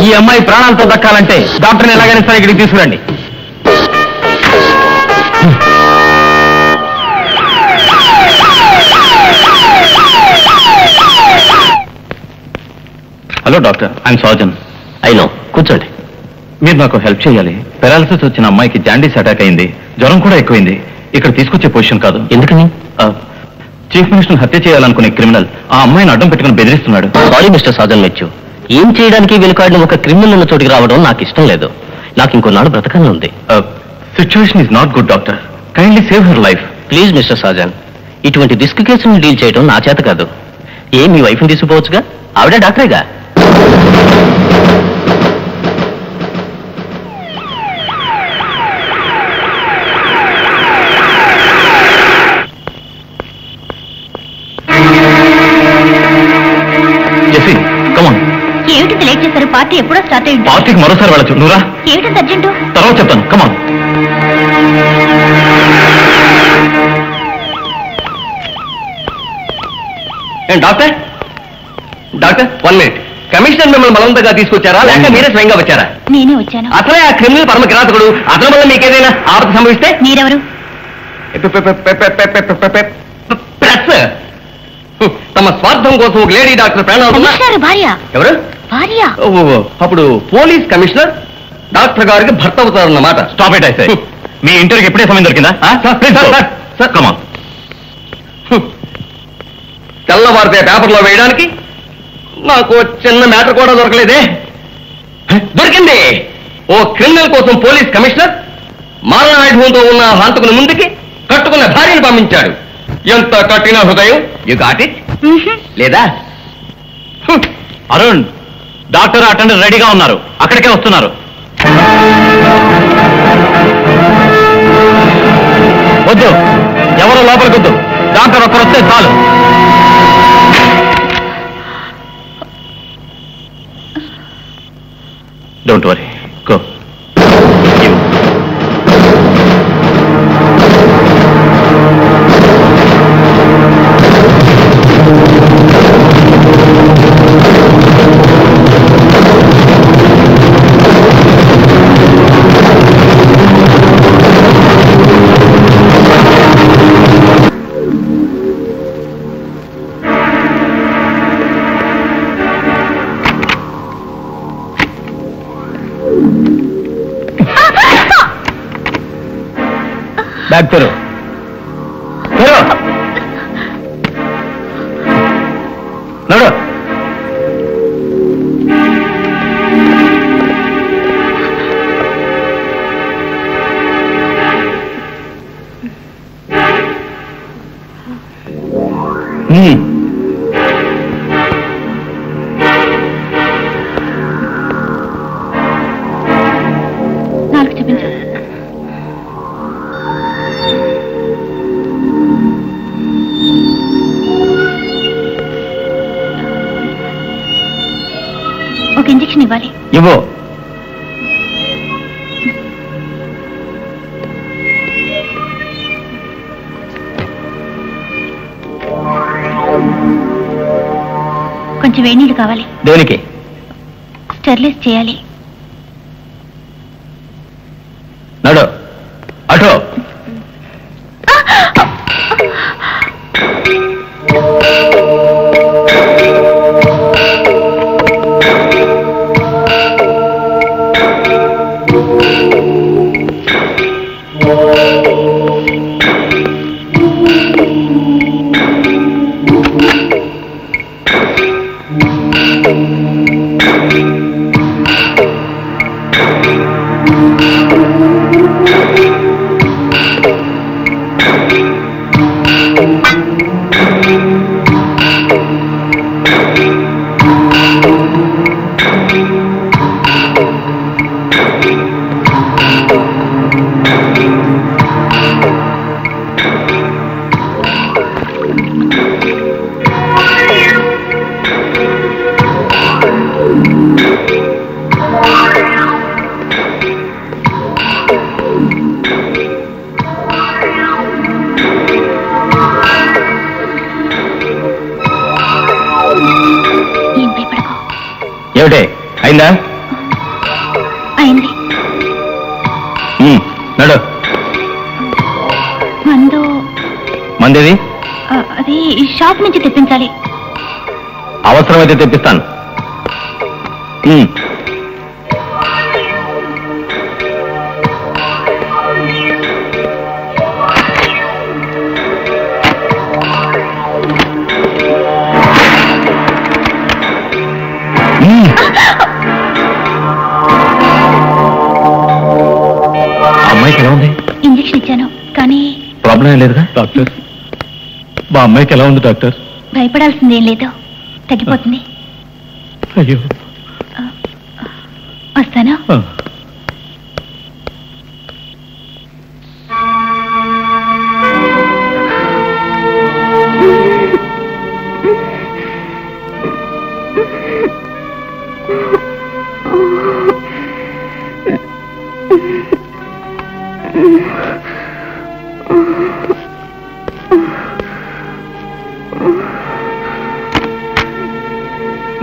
Speaker 4: ఈ అమ్మాయి ప్రాణాలతో దక్కాలంటే డాక్టర్ని ఎలాగైనా సరే ఇక్కడికి తీసుకురండి.
Speaker 1: Hello doctor, I'm Sajan.
Speaker 4: అయినో, కూర్చోండి.
Speaker 1: మీరు నాకు హెల్ప్ చేయాలి. పెరాలసిస్ వచ్చిన అమ్మాయికి జాండీస్ అటాక్ అయింది. జ్వరం కూడా ఎక్కువైంది. ఇక్కడ తీసుకొచ్చే పొజిషన్ కాదు.
Speaker 4: ఎందుకని?
Speaker 1: చీఫ్ మినిస్టర్ హత్య చేయాలనుకునే క్రిమినల్ ఆ అమ్మాయిని అడ్డం పెట్టుకుని బెదిరిస్తున్నాడు.
Speaker 4: సారీ మిస్టర్ సాజన్ మెచ్చు. ఏం చేయడానికి వెనుకాడిన ఒక క్రిమినల్ ఉన్న చోటికి రావడం నాకు ఇష్టం లేదు. నాకు ఇంకొన్నాడు బ్రతకనే ఉంది.
Speaker 1: Situation is not good doctor. Kindly save her life.
Speaker 4: Please mister Saajan, ఇటువంటి రిస్క్ కేసులను డీల్ చేయడం నా చేత కాదు. మీ వైఫ్ని తీసుకుపోవచ్చుగా, ఆవిడ డాక్టరేగా.
Speaker 3: ఏమిటి లేట్ చేశారు? పార్టీ ఎప్పుడో స్టార్ట్ అయింది.
Speaker 1: పార్టీకి మరోసారి వెళ్ళచ్చు. నువ్వురా.
Speaker 3: ఏమిటంత అర్జెంటు?
Speaker 1: తర్వాత చెప్తాను. Come on.
Speaker 5: Doctor doctor 1 minute. Commissioner మిమ్మల్ని బలవంతంగా తీసుకొచ్చారా లేక మీరే స్వయంగా వచ్చారా?
Speaker 3: నేనే వచ్చాను.
Speaker 5: అసలే ఆ క్రిమినల్ పరమ కిరాతకుడు. అతని వల్ల మీకేదైనా ఆపద సంభవిస్తే?
Speaker 3: మీరెవరు?
Speaker 5: ప్రెస్. తమ స్వార్థం కోసం ఒక లేడీ డాక్టర్ ప్రాణాలు.
Speaker 3: భార్య.
Speaker 5: ఎవరు?
Speaker 3: భార్య.
Speaker 5: అప్పుడు పోలీస్ కమిషనర్ డాక్టర్ గారికి భర్త అవుతారన్నమాట.
Speaker 1: Stop it. అయితే మీ ఇంటర్వ్యూకి ఎప్పుడే సమయం దొరికిందా? కమాన్.
Speaker 5: తెల్లవారితే పేపర్లో వేయడానికి నాకు చిన్న మ్యాటర్ కూడా దొరకలేదే. దొరికింది. ఓ క్రిమినల్ కోసం పోలీస్ కమిషనర్ మారణాయుధంతో ఉన్న హంతకుని ముందుకి కట్టుకున్న భార్యను పంపించాడు. ఎంత కఠిన హృదయం. యు గాట్ ఇట్ లేదా?
Speaker 1: అరుణ్, డాక్టర్ అటెండర్ రెడీగా ఉన్నారు. అక్కడికే వస్తున్నారు. వద్దు, ఎవరు లోపలికి వద్దు. డాక్టర్ ఒక్కరు వస్తే చాలు. Don't worry, go.
Speaker 4: బ్యాగ్ తెరు. నడు.
Speaker 3: నాలుగు చూపించు. ఒక ఇంజెక్షన్ ఇవ్వాలి.
Speaker 4: ఇవ్వు.
Speaker 3: కొంచెం వేడి కావాలి.
Speaker 4: దేనికి?
Speaker 3: స్టెరిలైజ్ చేయాలి.
Speaker 4: నడు అటో. ఏమిటే అయిందా?
Speaker 3: అయింది.
Speaker 4: నడు.
Speaker 3: మందు
Speaker 4: మందేది?
Speaker 3: అది షాప్ నుంచి తెప్పించాలి.
Speaker 4: అవసరమైతే తెప్పిస్తాను. అమ్మాయికి ఎలా ఉంది?
Speaker 3: ఇంజెక్షన్ ఇచ్చాను కానీ
Speaker 4: ప్రాబ్లం ఏం లేదుగా?
Speaker 7: డాక్టర్, మా అమ్మాయికి ఎలా ఉంది డాక్టర్?
Speaker 3: భయపడాల్సిందేం లేదు, తగ్గిపోతుంది.
Speaker 7: అయ్యో,
Speaker 3: వస్తాను.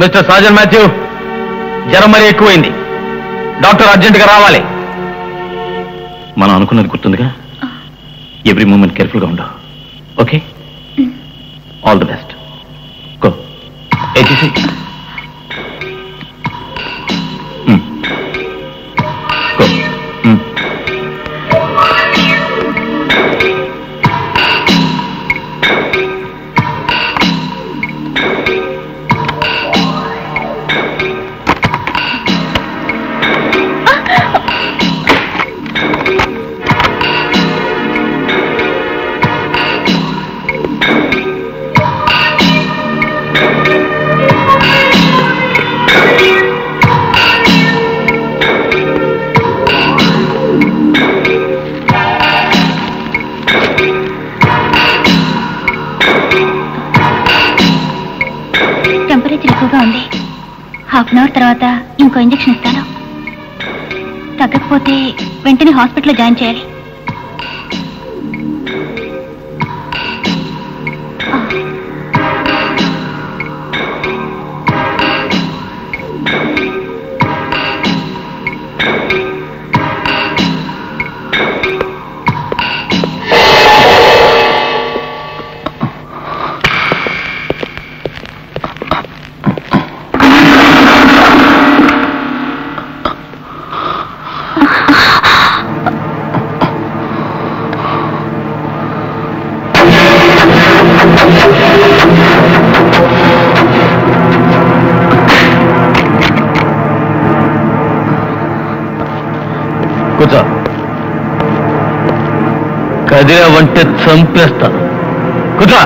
Speaker 4: మిస్టర్ సాజన్ మాథ్యూ, జ్వరం మరీ ఎక్కువైంది. డాక్టర్ అర్జెంటుగా రావాలి.
Speaker 1: మనం అనుకున్నది గుర్తుందిగా? ఎవ్రీ మూమెంట్ కేర్ఫుల్గా ఉండవు. Okay, all the best. Go. AGC go.
Speaker 3: ఉంది. హాఫ్ అన్ అవర్ తర్వాత ఇంకో ఇంజెక్షన్ ఇస్తాను. తగ్గకపోతే వెంటనే హాస్పిటల్లో జాయిన్ చేయాలి.
Speaker 4: కూర్చో. కదిరావంటే చంపేస్తాను. కూర్చో.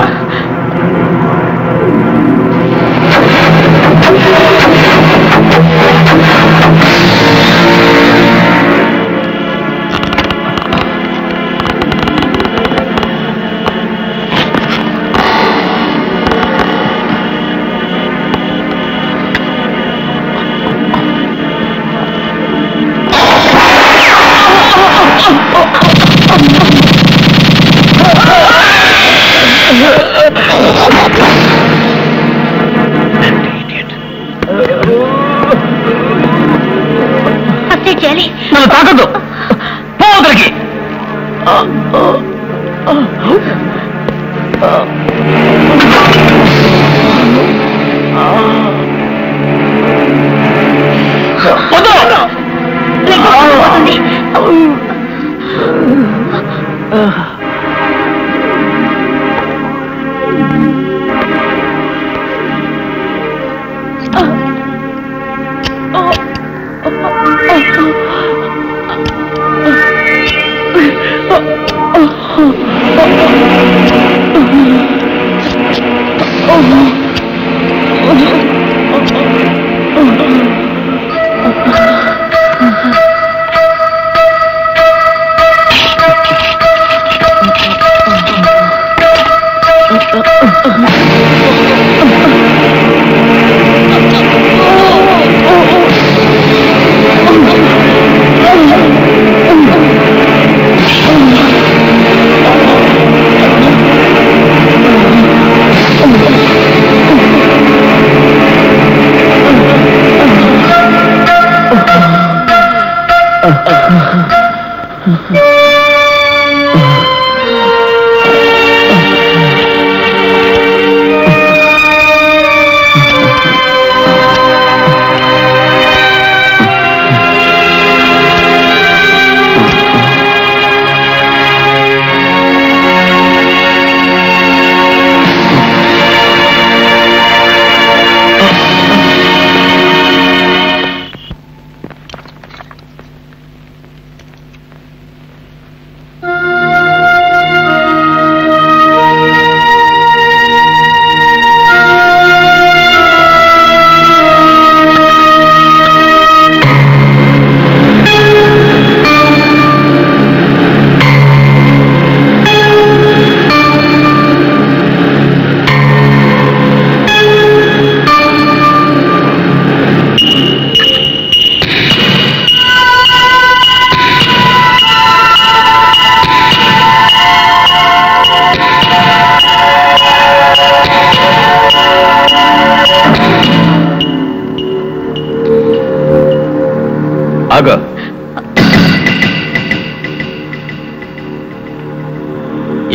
Speaker 6: ఆగు.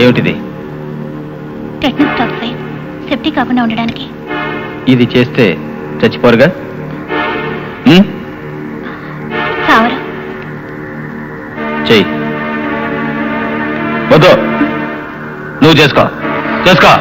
Speaker 6: ఏమిటిది?
Speaker 3: టెటనస్ టాక్సైడ్ సెప్టీ కాకుండా ఉండడానికి.
Speaker 6: ఇది చేస్తే చచ్చిపోరుగా?
Speaker 3: సావరా
Speaker 6: చెయ్యి. వద్దు, నువ్వు చేసుకో చేసుకో.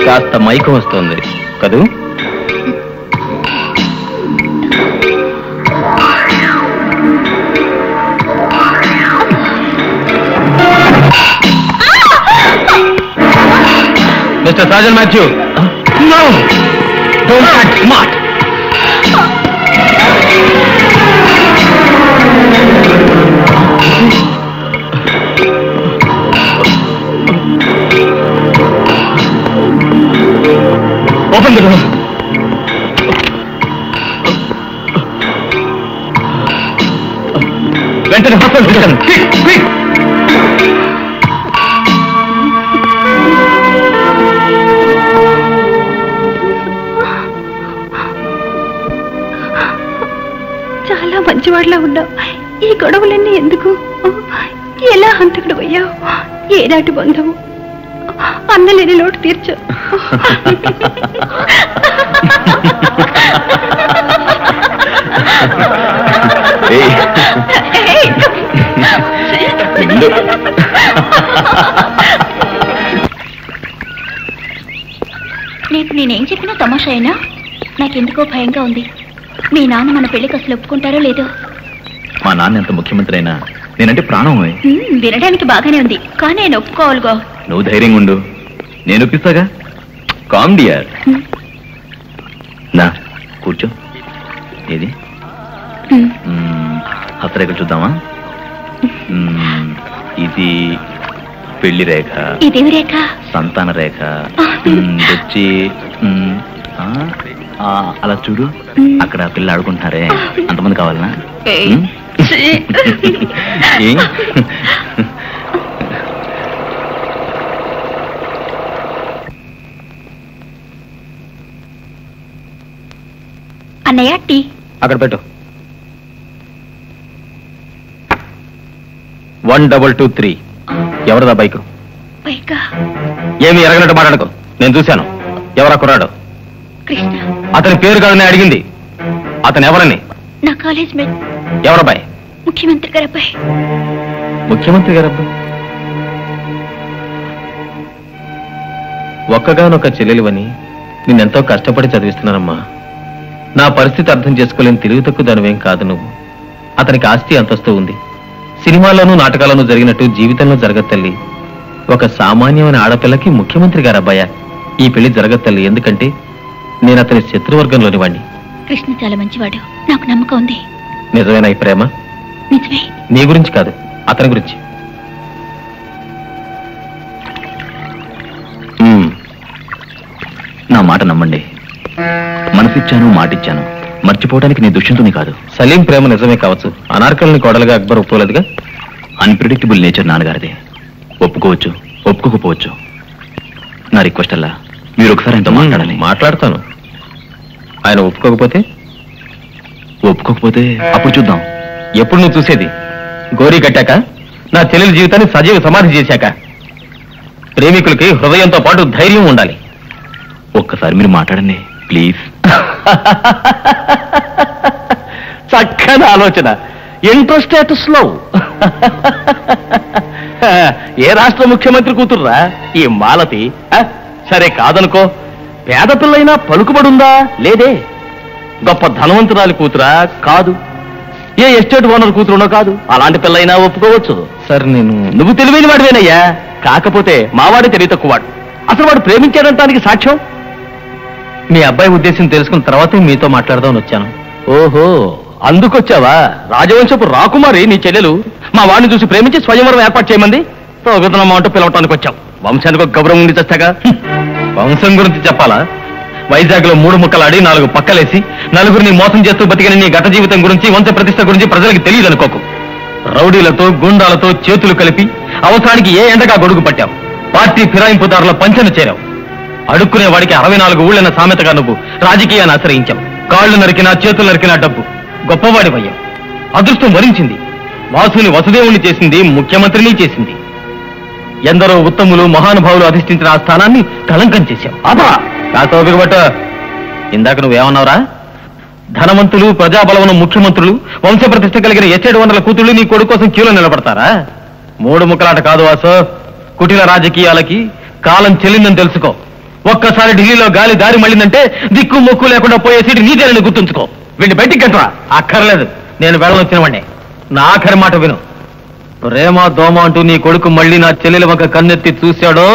Speaker 6: కాస్త మైకం వస్తుంది కదూ? Mister Sajan Mathew, no, don't act smart. Open the door. వెంటనే హాస్పిటల్ తీసుకెళ్ళండి. క్విక్.
Speaker 3: చాలా మంచివాడిలా ఉన్నావు. ఈ గొడవలన్నీ ఎందుకు? ఎలా హంతకుడు అయ్యావు? ఏనాటి బంధము? అన్నలేని లోటు తీర్చు. నీకు నేనేం చెప్పినా తమాషా అయినా నాకెందుకో భయంగా ఉంది. మీ నాన్న మన పెళ్లికి అసలు ఒప్పుకుంటారో లేదో.
Speaker 6: మా నాన్న ఎంత ముఖ్యమంత్రి అయినా నేనంటే ప్రాణం.
Speaker 3: వినడానికి బాగానే ఉంది, కానీ నేను ఒప్పుకోవాలిగో.
Speaker 6: నువ్వు ధైర్యంగా ఉండు, నేను ఒప్పిస్తాగా. Com dear. నా కూర్చో. ఏది హస్తరేఖలు చూద్దామా? ఇది పెళ్లి రేఖ.
Speaker 3: ఇదేమి రేఖ?
Speaker 6: సంతాన రేఖ. వచ్చి అలా చూడు, అక్కడ పిల్ల ఆడుకుంటున్నారే, అంతమంది కావాలనా?
Speaker 3: అన్నయ్య టీ
Speaker 4: అక్కడ పెట్టు. 1223. ఎవరిదా బైక్?
Speaker 3: పైగా
Speaker 4: ఏమి ఎరగనట్టు మాట్లాడుకో, నేను చూశాను. ఎవరా కుర్రాడు?
Speaker 3: కృష్ణ.
Speaker 4: అతని పేరు కాదని అడిగింది. అతను ఎవరని?
Speaker 3: నా కాలేజ్ మేట్.
Speaker 4: ఎవరబ్బాయి?
Speaker 3: ముఖ్యమంత్రి గారు అబ్బాయి.
Speaker 4: ముఖ్యమంత్రి గారు అబ్బాయి. ఒక్కగానొక్క చెల్లెలివని నిన్నెంతో కష్టపడి చదివిస్తున్నానమ్మా. నా పరిస్థితి అర్థం చేసుకోలేని తెలివి తక్కువ దానివేం కాదు నువ్వు. అతనికి ఆస్తి అంతస్తు ఉంది. సినిమాల్లోనూ నాటకాల్లోనూ జరిగినట్టు జీవితంలో జరగదు తల్లి. ఒక సామాన్యమైన ఆడపిల్లకి ముఖ్యమంత్రి గారు అబ్బాయా? ఈ పెళ్లి జరగదు తల్లి. ఎందుకంటే నేను అతని శత్రువర్గంలోని వాణ్ణి.
Speaker 3: కృష్ణ చాలా మంచివాడు, నాకు నమ్మకం ఉంది.
Speaker 4: నిజమేనా ఈ ప్రేమ?
Speaker 3: నిజమే.
Speaker 4: నీ గురించి కాదు, అతని గురించి.
Speaker 6: నా మాట నమ్మండి. మనసిచ్చాను, మాటిచ్చాను. మర్చిపోవడానికి నీ దుష్యంతుని కాదు.
Speaker 4: సలీం ప్రేమ నిజమే కావచ్చు. అనార్కల్ని కోడలుగా అక్బర్ ఒప్పుకోలేదుగా.
Speaker 6: అన్ప్రిడిక్టబుల్ నేచర్ నాన్నగారిదే. ఒప్పుకోవచ్చు, ఒప్పుకోకపోవచ్చు. నా రిక్వెస్ట్ అలా మీరు ఒకసారి ఆయనతో మాట్లాడాలి.
Speaker 4: మాట్లాడతాను. ఆయన ఒప్పుకోకపోతే
Speaker 6: అప్పుడు చూద్దాం.
Speaker 4: ఎప్పుడు నువ్వు చూసేది? గోరీ కట్టాక, నా చెల్లెల జీవితాన్ని సజీవ సమాధి చేశాక. ప్రేమికులకి హృదయంతో పాటు ధైర్యం ఉండాలి.
Speaker 6: ఒక్కసారి మీరు మాట్లాడండి ప్లీజ్.
Speaker 4: చక్కని ఆలోచన. ఇంట్రెస్టేటస్ లో ఏ రాష్ట్ర ముఖ్యమంత్రి కూతుర్రా ఈ మాలతి? సరే కాదనుకో, పేద పిల్లైనా పలుకుబడుందా? లేదే. గొప్ప ధనవంతురాలి కూతురా? కాదు. ఏ ఎస్టేట్ ఓనర్ కూతురునో కాదు. అలాంటి పిల్లైనా ఒప్పుకోవచ్చు. సరే, నువ్వు తెలివైన వాడివేనయ్యా. కాకపోతే మావాడే తెలివి తక్కువవాడు. అసలు వాడు ప్రేమించాడంటానికి సాక్ష్యం? మీ అబ్బాయి ఉద్దేశం తెలుసుకున్న తర్వాతే మీతో మాట్లాడదామని వచ్చాను. ఓహో, అందుకొచ్చావా? రాజవంశపు రాకుమారి నీ చెల్లెలు మా వాడిని చూసి ప్రేమించి స్వయంవరం ఏర్పాటు చేయమంది. తోగుతున్నామా అంటూ పిలవటానికి వచ్చాం. వంశానికి ఒక గౌరవం ఉండి చస్తాగా. వంశం గురించి చెప్పాలా? వైజాగ్ లో 3 ముక్కలాడి 4 పక్కలేసి నలుగురిని మోసం చేస్తూ బతికిన నీ గత జీవితం గురించి, వంశ ప్రతిష్ట గురించి ప్రజలకు తెలియదు అనుకోకు. రౌడీలతో, గుండాలతో చేతులు కలిపి అవసరానికి ఏ ఎండగా గొడుగు పట్టావు. పార్టీ ఫిరాయింపుదారుల పంచను చేరావు. అడుక్కునే వాడికి 64 ఊళ్ళన్న సామెతగా నువ్వు రాజకీయాన్ని ఆశ్రయించావు. కాళ్లు నరికినా, చేతులు నరికినా డబ్బు. గొప్పవాడివయ్యావు. అదృష్టం వరించింది. వాసుని వసుదేవుని చేసింది, ముఖ్యమంత్రిని చేసింది. ఎందరో ఉత్తములు, మహానుభావులు అధిష్ఠించిన ఆ స్థానాన్ని కళంకం చేశావు. అబ్బా కాసోబిగబట్ట. ఇందాక నువ్వేమన్నావురా? ధనవంతులు, ప్రజాబలవన ముఖ్యమంత్రులు, వంశప్రతిష్ఠ కలిగిన ఎస్టేట్ ఓనర్ల కూతుళ్ళు నీ కొడుకు కోసం క్యూలో నిలబడతారా? 3 ముక్కలాట కాదు వాసు. కుటిల రాజకీయాలకి కాలం చెల్లిందని తెలుసుకో. ఒక్కసారి ఢిల్లీలో గాలి దారి మళ్ళిందంటే దిక్కు మొక్కు లేకుండా పోయే సీటు నీదేనని గుర్తుంచుకో. వీడిని బయటికి గంటరా. అక్కర్లేదు, నేను వెళ్ళవచ్చిన వాడిని. నా ఆఖరి మాట విను. ప్రేమ దోమ అంటూ నీ కొడుకు మళ్ళీ నా చెల్లెలు ఒక కన్నెత్తి చూశాడో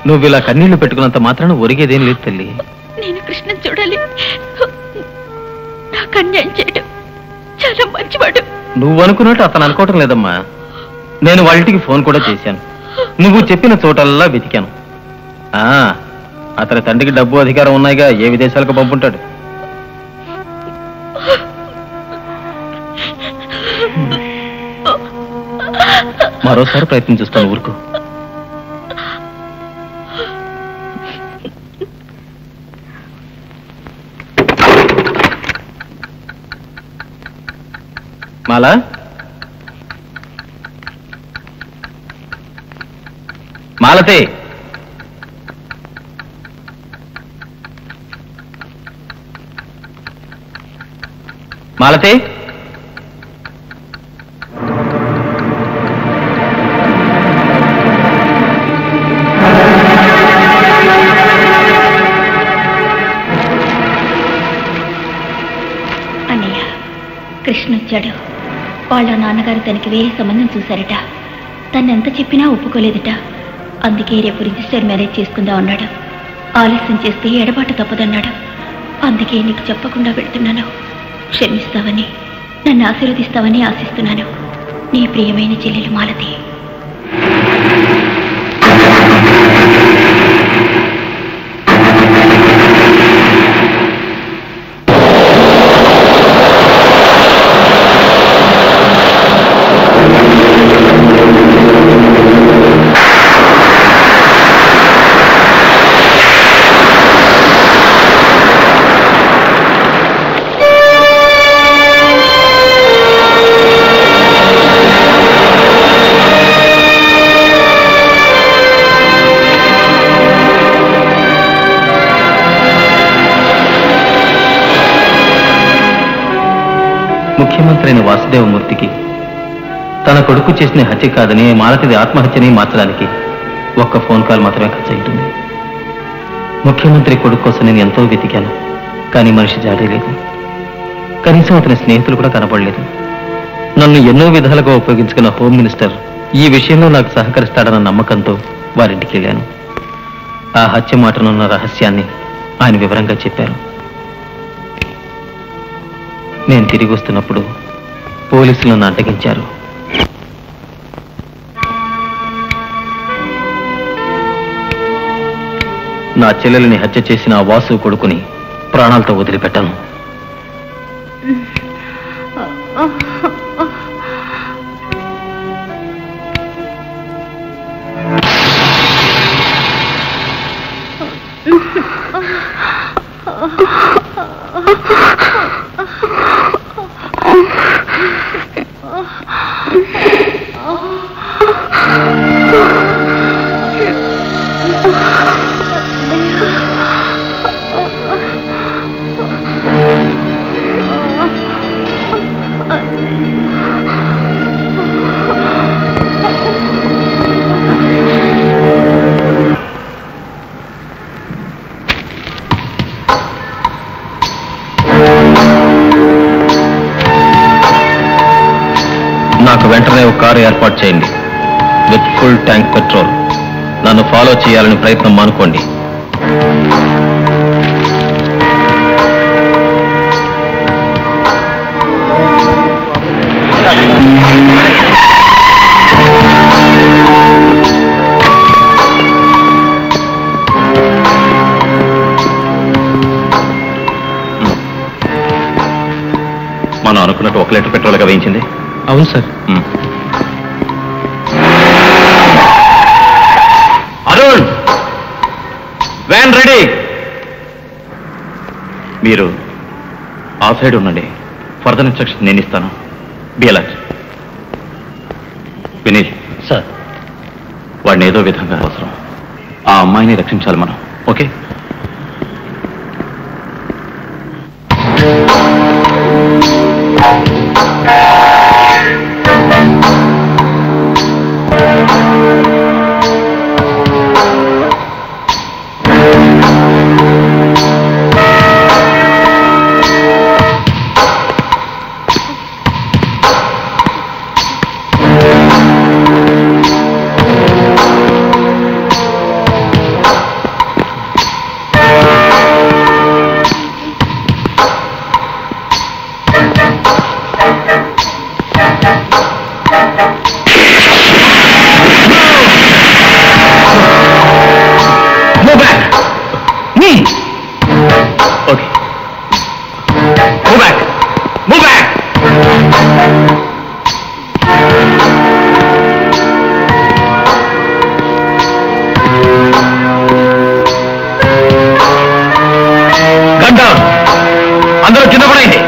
Speaker 4: నువ్వు ఇలా కన్నీళ్లు పెట్టుకున్నంత మాత్రాన ఒరిగేదేం లేదు తల్లి.
Speaker 3: నేను కృష్ణ చూడాలి. నాకు అన్యాయం చేయడం చాలా మంచివాడు.
Speaker 4: నువ్వు అనుకున్నట్టు అతను అనుకోవటం లేదమ్మా. నేను వాళ్ళకి ఫోన్ కూడా చేశాను. నువ్వు చెప్పిన చోటల్లా వెతికాను. అతని తండ్రికి డబ్బు, అధికారం ఉన్నాయిగా. ఏ విదేశాలకు పంపుంటాడు. మరోసారి ప్రయత్నం చేస్తాను. ఊరుకో. మాలా, మాలతి, మాలతి,
Speaker 3: అన్నయ్య, కృష్ణ వచ్చాడు. వాళ్ళ నాన్నగారు తనకి వేరే సంబంధం చూశారట. తను ఎంత చెప్పినా ఒప్పుకోలేదట. అందుకే రేపు రిజిస్టర్ మ్యారేజ్ చేసుకుందాం అన్నాడు. ఆలస్యం చేస్తే ఎడబాటు తప్పదన్నాడు. అందుకే నీకు చెప్పకుండా వెళ్తున్నాను. క్షమిస్తావని, నన్ను ఆశీర్వదిస్తావని ఆశిస్తున్నాను. నీ ప్రియమైన చెల్లెలు మాలతి.
Speaker 4: ముఖ్యమంత్రి అయిన వాసుదేవమూర్తికి తన కొడుకు చేసిన హత్య కాదని, మాలతిది ఆత్మహత్యని మార్చడానికి ఒక్క ఫోన్ కాల్ మాత్రమే ఖర్చు అయింటుంది. ముఖ్యమంత్రి కొడుకు కోసం నేను ఎంతో వెతికాను, కానీ మనిషి జాడే లేదు. కనీసం అతని స్నేహితులు కూడా కనపడలేదు. నన్ను ఎన్నో విధాలుగా ఉపయోగించుకున్న హోమ్ మినిస్టర్ ఈ విషయంలో నాకు సహకరిస్తాడన్న నమ్మకంతో వారింటికి వెళ్ళాను. ఆ హత్య మాటనున్న రహస్యాన్ని ఆయన వివరంగా చెప్పారు. నేను తిరిగి వస్తున్నప్పుడు పోలీసులు నన్ను అడ్డగించారు. నా చెల్లెలిని హత్య చేసిన ఆ వాసు కొడుకుని ప్రాణాలతో వదిలిపెట్టాను. నాకు వెంటనే ఒక కారు ఏర్పాటు చేయండి విత్ ఫుల్ ట్యాంక్ పెట్రోల్. నన్ను ఫాలో చేయాలని ప్రయత్నం మానుకోండి. మనం అనుకున్నట్టు 1 లీటర్ పెట్రోల్గా వేయించింది. అవును సార్. Arun, van ready. మీరు ఆ సైడ్ ఉండండి. ఫర్దర్ ఇన్స్ట్రక్షన్ నేను ఇస్తాను. Be alert. వినీల్ సార్, వాడిని ఏదో విధంగా అవసరం. ఆ అమ్మాయిని రక్షించాలి మనం. ఓకే? అందరూ కింద పడండి.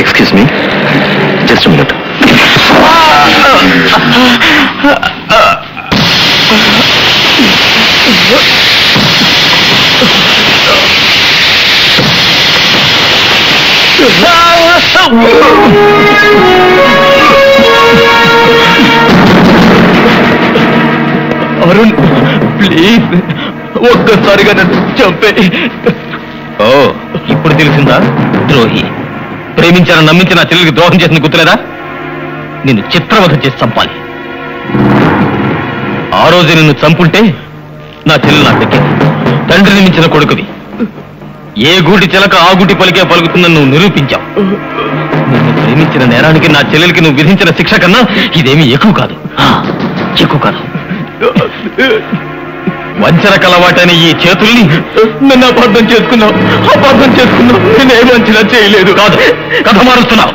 Speaker 6: Excuse me, just a minute.
Speaker 1: Arun, please ఒక్కసారిగా నన్ను చంపే. ఓ, ఇప్పుడు తెలిసిందా? ద్రోహి, ప్రేమించాలని నమ్మించి నా చెల్లెలికి ద్రోహం చేసింది గుర్తులేదా? నిన్ను చిత్రవధ చేసి చంపాలి. ఆ రోజు నిన్ను చంపుంటే నా చెల్లెలు నాకు దక్కింది. తండ్రిని మించిన కొడుకువి. ఏ గూటి చిలక ఆ గూటి పలికే పలుకుతుందని నువ్వు నిరూపించావు. నిన్ను ప్రేమించిన నేరానికి నా చెల్లెలికి నువ్వు విధించిన శిక్ష కన్నా ఇదేమీ ఎక్కువ కాదు. ఎక్కువ కాదు. వంచన కలవాటని ఈ చేతుల్ని నన్ను అపార్థం చేసుకున్నావు. నేనేం వంచన చేయలేదు. కాదు, కథ మారుస్తున్నావు.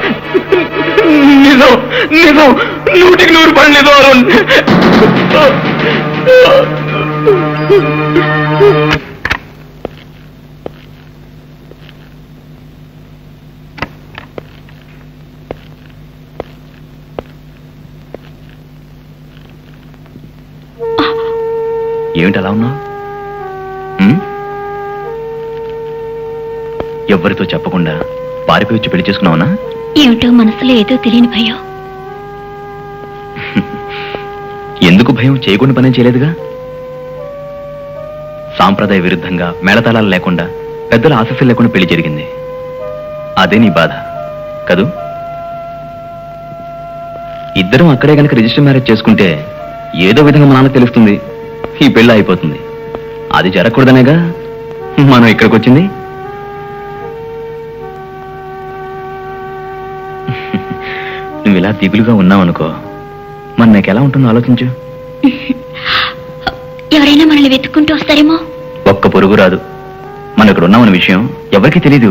Speaker 1: నిజం నిజం 100% పడలేదు అరుణ్. ఏమిటి అలా ఉన్నావు? ఎవరితో చెప్పకుండా పారిపోయి వచ్చి పెళ్లి చేసుకున్నావునా?
Speaker 3: ఏమిటో మనసులో ఏదో తెలియని భయం.
Speaker 6: ఎందుకు భయం? చేయకుండా పని చేయలేదుగా. సాంప్రదాయ విరుద్ధంగా మేళతాళాలు లేకుండా పెద్దల ఆశస్సులు లేకుండా పెళ్లి జరిగింది. అదే నీ బాధ కదూ? ఇద్దరం అక్కడే గనక రిజిస్టర్ మ్యారేజ్ చేసుకుంటే ఏదో విధంగా మా నాన్న తెలుస్తుంది, ఈ పెళ్ళి అయిపోతుంది. అది జరగకూడదనేగా మనం ఇక్కడికి వచ్చింది. నువ్వు ఇలా దిగులుగా ఉన్నావనుకో, మరి నాకు ఎలా ఉంటుందో ఆలోచించు.
Speaker 3: ఎవరైనా మనల్ని వెతుక్కుంటూ వస్తారేమో.
Speaker 6: ఒక్క పొరుగు రాదు. మనం ఇక్కడ ఉన్నామన్న విషయం ఎవరికీ తెలీదు.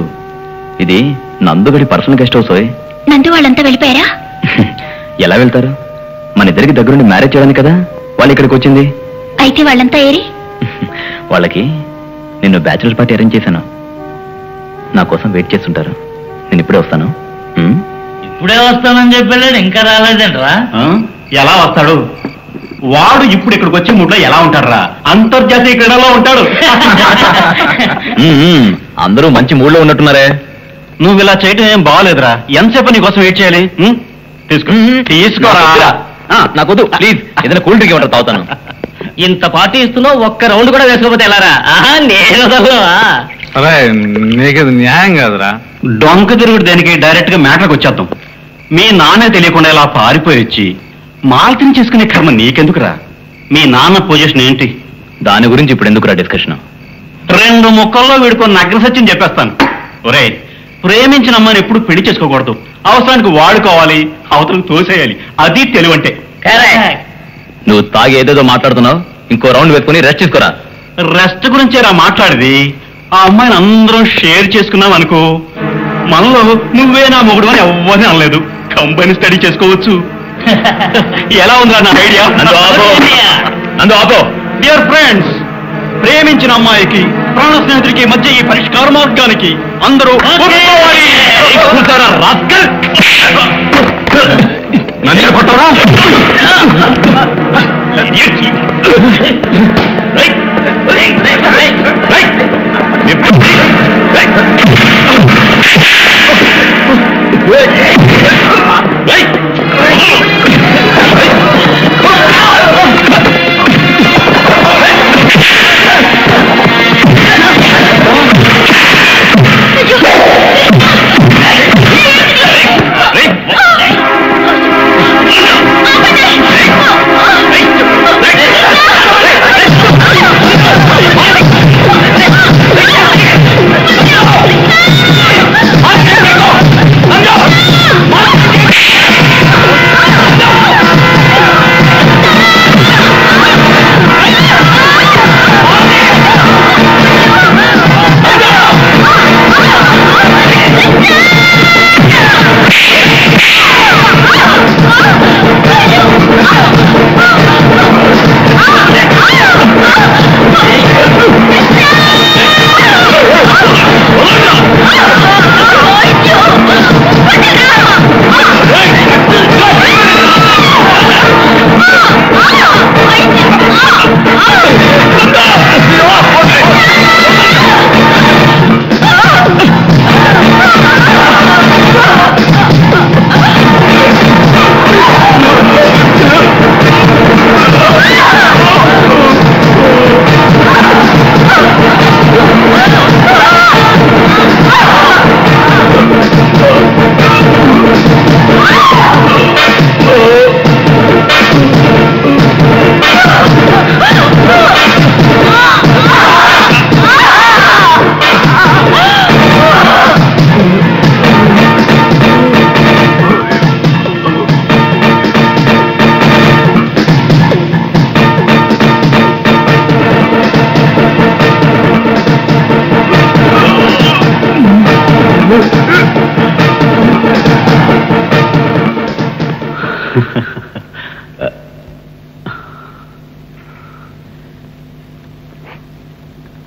Speaker 6: ఇది నందుగడి పర్సనల్ గెస్ట్ హౌస్.
Speaker 3: నందు వాళ్ళంతా వెళ్ళిపోయారా?
Speaker 6: ఎలా వెళ్తారు? మన ఇద్దరికి దగ్గరుండి మ్యారేజ్ చేయడానికి కదా వాళ్ళు ఇక్కడికి వచ్చింది.
Speaker 3: అయితే వాళ్ళంతా ఏరి?
Speaker 6: వాళ్ళకి నిన్ను బ్యాచులర్ పార్టీ అరేంజ్ చేశాను. నా కోసం వెయిట్ చేస్తుంటారు. నేను ఇప్పుడే వస్తాను.
Speaker 4: ఇప్పుడే వస్తానని చెప్పాడు, ఇంకా రాలేదంటరా?
Speaker 1: ఎలా వస్తాడు? వాడు ఇప్పుడు ఇక్కడికి వచ్చే మూడ్లో ఎలా ఉంటాడురా? అంతర్జాతీయ క్రీడలో ఉంటాడు.
Speaker 6: అందరూ మంచి మూడ్లో ఉన్నట్టున్నారే.
Speaker 1: నువ్వు ఇలా చేయటం ఏం బాగోలేదురా. ఎంతసేపు నీ కోసం వెయిట్ చేయాలి? తీసుకోరా.
Speaker 6: నాకొద్దు ప్లీజ్. ఏదైనా కూల్ డ్రింక్ ఇవ్వండి, తాగుతాను.
Speaker 4: ఇంత పార్టీ ఇస్తున్నావు, ఒక్క రౌండ్ కూడా వేసుకోకపోతే ఎలారా? నేను
Speaker 2: అరే నీకు న్యాయం కాదురా.
Speaker 1: డొంక తిరుగుడు దేనికి? డైరెక్ట్ గా మ్యాటర్కి వచ్చేద్దాం. మీ నాన్నే తెలియకుండా ఇలా పారిపోయి వచ్చి మాల్తిని చేసుకునే కర్మ నీకెందుకురా? మీ నాన్న పొజిషన్ ఏంటి?
Speaker 6: దాని గురించి ఇప్పుడు ఎందుకురా డిస్కషన్?
Speaker 1: 2 ముక్కల్లో వీడుకొని నగ్న సత్యం చెప్పేస్తాను. ఒరే, ప్రేమించిన అమ్మాయిని ఎప్పుడు పెళ్లి చేసుకోకూడదు. అవసరానికి వాడుకోవాలి, అవతలకు తోసేయాలి. అది తెలివంటే.
Speaker 6: నువ్వు తాగి ఏదేదో మాట్లాడుతున్నావు. ఇంకో రౌండ్ వేసుకుని రెస్ట్ తీసుకోరా.
Speaker 1: రెస్ట్ గురించేరా మాట్లాడేది. ఆ అమ్మాయిని అందరం షేర్ చేసుకున్నాం అనుకో, మనలో నువ్వే నా మొగుడు అని ఎవ్వరిని అనలేదు. కంపెనీ స్టడీ చేసుకోవచ్చు. ఎలా ఉందిరా నా ఐడియా? డియర్ ఫ్రెండ్స్, ప్రేమించిన అమ్మాయికి ప్రాణ స్నేహితుడికి మధ్య ఈ పరిష్కార మార్గానికి అందరూ నన్ను కొట్టరా?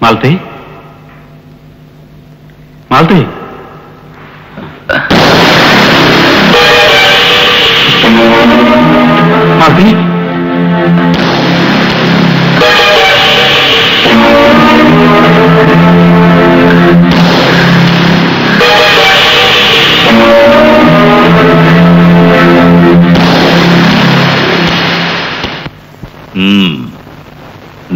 Speaker 2: మాలతి మాలతి మాలతి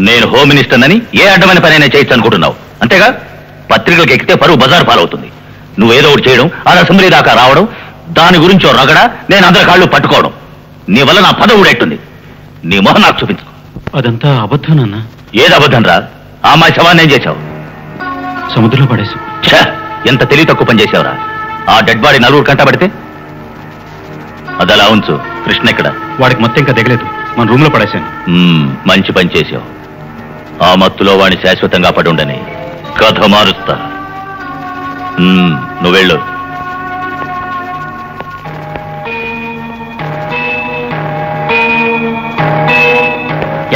Speaker 6: నేను హోమ్ మినిస్టర్నని ఏ అడ్డమైన పనైనా చేయొచ్చు అనుకుంటున్నావు అంతేగా? పత్రికలకు ఎక్కితే పరువు బజారు పాలవుతుంది. నువ్వేదో ఒకటి చేయడం, అది అసెంబ్లీ దాకా రావడం, దాని గురించో రగడ, నేను అందరి కాళ్ళు పట్టుకోవడం, నీ వల్ల నా పదవి ఊడెట్టుంది. నీ మొహం నాకు చూపించు.
Speaker 7: అదంతా అబద్ధం నాన్న.
Speaker 6: ఏది అబద్ధం రా? ఆ అమ్మాయి శవాన్ని ఏం చేశావు?
Speaker 7: సముద్రంలో పడేసి.
Speaker 6: ఎంత తెలివి తక్కువ పని చేసావురా? ఆ డెడ్ బాడీ నలుగురు కంటపడితే? అది అలా ఉంచు. కృష్ణ ఎక్కడ?
Speaker 7: వాడికి మొత్తం ఇంకా దిగలేదు, మన రూమ్ లో పడేశాను.
Speaker 6: మంచి పని చేసావు. ఆ మత్తులో వాడిని శాశ్వతంగా పడి ఉండని కథ మారుస్తా. నువ్వెళ్ళు.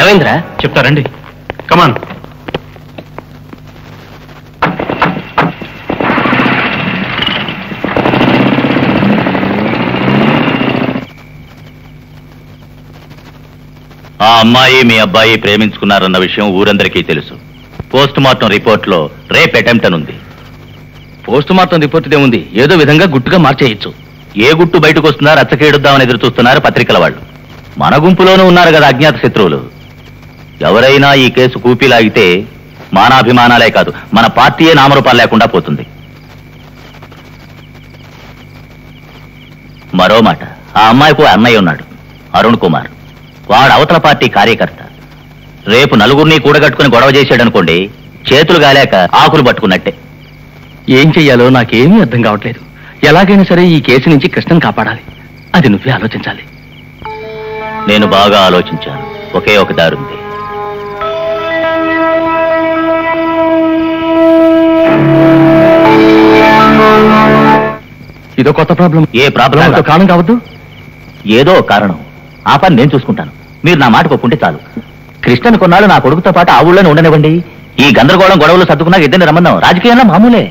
Speaker 5: ఏమైందిరా?
Speaker 7: చెప్తారండి, కమాన్.
Speaker 6: ఆ అమ్మాయి మీ అబ్బాయి ప్రేమించుకున్నారన్న విషయం ఊరందరికీ తెలుసు. పోస్ట్ మార్టం రిపోర్ట్ లో రేప్ అటెంప్ట్ అని ఉంది.
Speaker 5: పోస్ట్ మార్టం రిపోర్ట్ ఏముంది, ఏదో విధంగా గుట్టుగా మార్చేయచ్చు.
Speaker 6: ఏ గుట్టు బయటకు వస్తున్నా రచ్చకేడుద్దామని ఎదురు చూస్తున్నారు పత్రికల వాళ్ళు. మన గుంపులోనూ ఉన్నారు కదా అజ్ఞాత శత్రువులు. ఎవరైనా ఈ కేసు కూపీలాగితే మానాభిమానాలే కాదు, మన పార్టీయే నామరూపాలు లేకుండా పోతుంది. మరో మాట, ఆ అమ్మాయికు అన్నయ్య ఉన్నాడు, అరుణ్ కుమార్. వాడు అవతల పార్టీ కార్యకర్త. రేపు నలుగురిని కూడగట్టుకుని గొడవ చేశాడనుకోండి, చేతులు గాలేక ఆకులు పట్టుకున్నట్టే.
Speaker 5: ఏం చెయ్యాలో నాకేమీ అర్థం కావట్లేదు. ఎలాగైనా సరే ఈ కేసు నుంచి కృష్ణను కాపాడాలి. అది నువ్వే ఆలోచించాలి.
Speaker 6: నేను బాగా ఆలోచించాను. ఒకే ఒక దారుంది.
Speaker 5: ఇదో కొత్త ప్రాబ్లం.
Speaker 6: ఏ ప్రాబ్లం
Speaker 5: కారణం కావద్దు.
Speaker 6: ఏదో కారణం. ఆ పని నేను చూసుకుంటాను. మీరు నా మాట ఒప్పుకుంటే చాలు. కృష్ణను కొన్నాళ్ళు నా కొడుకుతో పాటు ఆ ఊళ్ళోనే ఉండనివ్వండి. ఈ గందరగోళం గొడవలు సర్దుకున్నాక ఇద్దరిని రమ్మన్నాం. రాజకీయంలో మామూలే.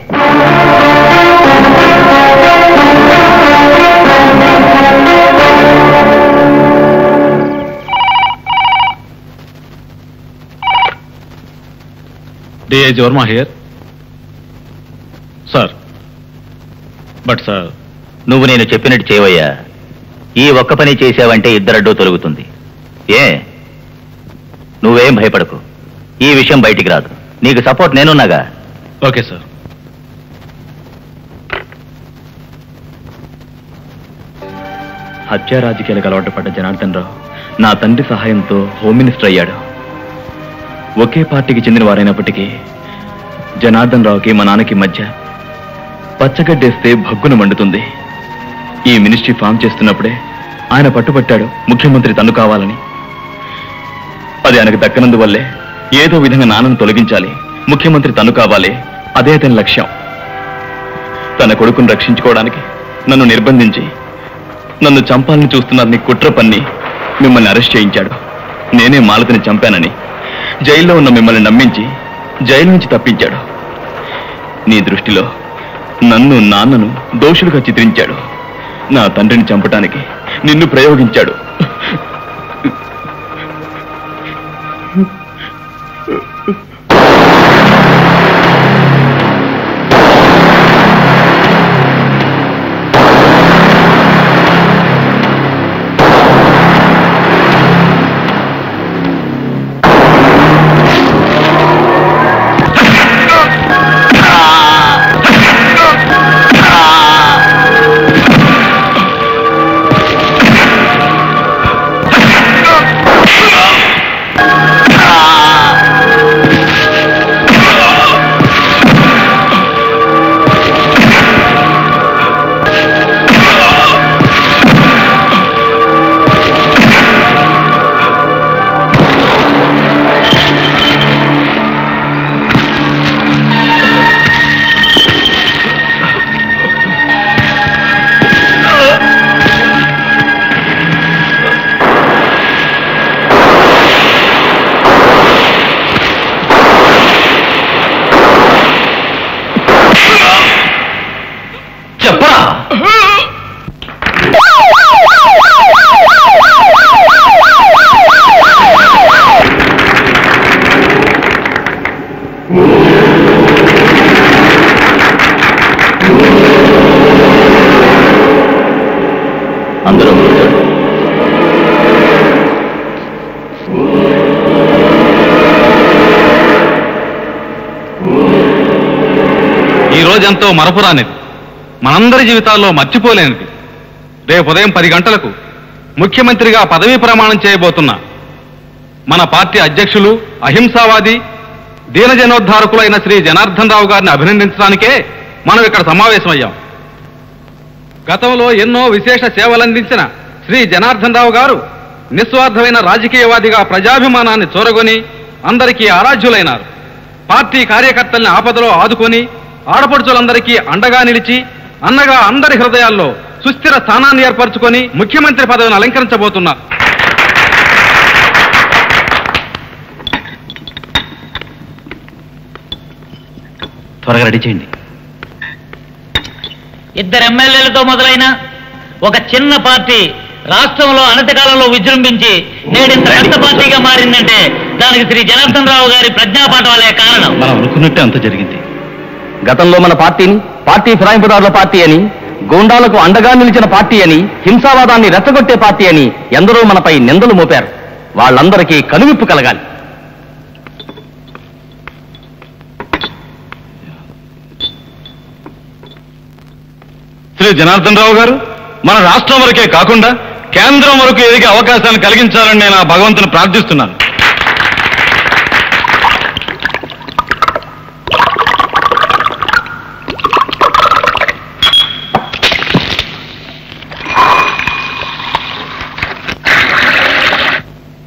Speaker 2: DIG Varma here. Sir, but sir,
Speaker 6: నువ్వు నేను చెప్పినట్టు చేయవయ్యా. ఈ ఒక్క పని చేసావంటే ఇద్దరడ్డూ తొలుగుతుంది. ఏ నువ్వేం భయపడకు. ఈ విషయం బయటికి రాదు. నీకు సపోర్ట్ నేనున్నాగా.
Speaker 2: Okay sir.
Speaker 7: హత్యా రాజకీయాలకు అలవాటు పడ్డ జనార్దన్ రావు నా తండ్రి సహాయంతో హోమ్ మినిస్టర్ అయ్యాడు. ఒకే పార్టీకి చెందిన వారైనప్పటికీ జనార్దన్ రావుకి మా నాన్నకి మధ్య పచ్చగడ్డేస్తే భగ్గున మండుతుంది. ఈ మినిస్ట్రీ ఫామ్ చేస్తున్నప్పుడే ఆయన పట్టుబట్టాడు ముఖ్యమంత్రి తన్ను కావాలని. అది ఆయనకు దక్కనందువల్లే ఏదో విధంగా నాన్నను తొలగించాలి, ముఖ్యమంత్రి తన్ను కావాలి, అదే అతని లక్ష్యం. తన కొడుకును రక్షించుకోవడానికి నన్ను నిర్బంధించి నన్ను చంపాలని చూస్తున్నారని కుట్ర పన్ని మిమ్మల్ని అరెస్ట్ చేయించాడు. నేనే మాలతిని చంపానని జైల్లో ఉన్న మిమ్మల్ని నమ్మించి జైలు నుంచి తప్పించాడు. నీ దృష్టిలో నన్ను నాన్నను దోషులుగా చిత్రించాడు. నా తండ్రిని చంపటానికి నిన్ను ప్రయోగించాడు.
Speaker 6: అందరూ
Speaker 2: ఈ రోజెంతో మరపురానిది, మనందరి జీవితాల్లో మర్చిపోలేనిది. రేపు ఉదయం 10 గంటలకు ముఖ్యమంత్రిగా పదవీ ప్రమాణం చేయబోతున్న మన పార్టీ అధ్యక్షులు, అహింసావాది, దీనజనోద్ధారకులైన శ్రీ జనార్దన్ రావు గారిని అభినందించడానికే మనం ఇక్కడ సమావేశమయ్యాం. గతంలో ఎన్నో విశేష సేవలందించిన శ్రీ జనార్దన్ రావు గారు నిస్వార్థమైన రాజకీయవాదిగా ప్రజాభిమానాన్ని చూరగొని అందరికీ ఆరాధ్యులైనారు. పార్టీ కార్యకర్తల్ని ఆపదలో ఆదుకొని ఆడపడుచులందరికీ అండగా నిలిచి అన్నగా అందరి హృదయాల్లో సుస్థిర స్థానాన్ని ఏర్పరచుకొని ముఖ్యమంత్రి పదవిని అలంకరించబోతున్నారు.
Speaker 7: త్వరగా రెడీ చేయండి.
Speaker 4: 2 ఎమ్మెల్యేలతో మొదలైన ఒక చిన్న పార్టీ రాష్ట్రంలో అనతి కాలంలో విజృంభించి నేడింత పెద్ద పార్టీగా మారిందంటే దానికి శ్రీ జనార్దన్ రావు గారి ప్రజ్ఞాపాఠవాలే కారణం.
Speaker 7: మనం అనుకున్నట్టే అంత జరిగింది.
Speaker 4: గతంలో మన పార్టీని పార్టీ ఫిరాయింపుదారుల పార్టీ అని, గూండాలకు అండగా నిలిచిన పార్టీ అని, హింసావాదాన్ని రెచ్చగొట్టే పార్టీ అని ఎందరో మనపై నిందలు మోపారు. వాళ్ళందరికీ కనువిప్పు కలగాలి.
Speaker 2: శ్రీ జనార్దన్ రావు గారు మన రాష్ట్రం వరకే కాకుండా కేంద్రం వరకు ఎదిగే అవకాశాన్ని కలిగించాలని నేను ఆ భగవంతుని ప్రార్థిస్తున్నాను.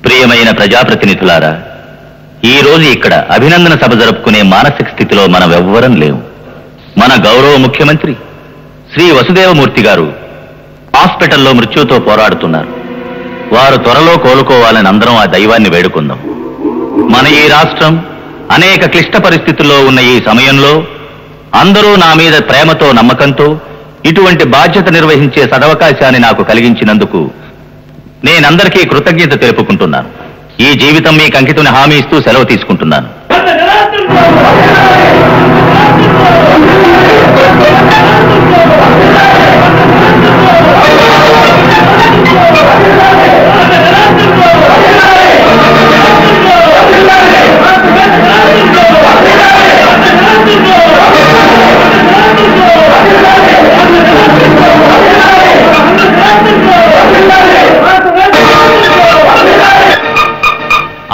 Speaker 6: ప్రియమైన ప్రజాప్రతినిధులారా, ఈ రోజు ఇక్కడ అభినందన సభ జరుపుకునే మానసిక స్థితిలో మనమెవ్వరం లేవు. మన గౌరవ ముఖ్యమంత్రి శ్రీ వసుదేవమూర్తి గారు హాస్పిటల్లో మృత్యుతో పోరాడుతున్నారు. వారు త్వరలో కోలుకోవాలని అందరం ఆ దైవాన్ని వేడుకుందాం. మన ఈ రాష్ట్రం అనేక క్లిష్ట పరిస్థితుల్లో ఉన్న ఈ సమయంలో అందరూ నా మీద ప్రేమతో, నమ్మకంతో ఇటువంటి బాధ్యత నిర్వహించే సదవకాశాన్ని నాకు కలిగించినందుకు నేనందరికీ కృతజ్ఞత తెలుపుకుంటున్నాను. ఈ జీవితం మీకు అంకితమని హామీ ఇస్తూ సెలవు తీసుకుంటున్నాను.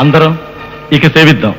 Speaker 7: అందరం ఇక సేవిద్దాం.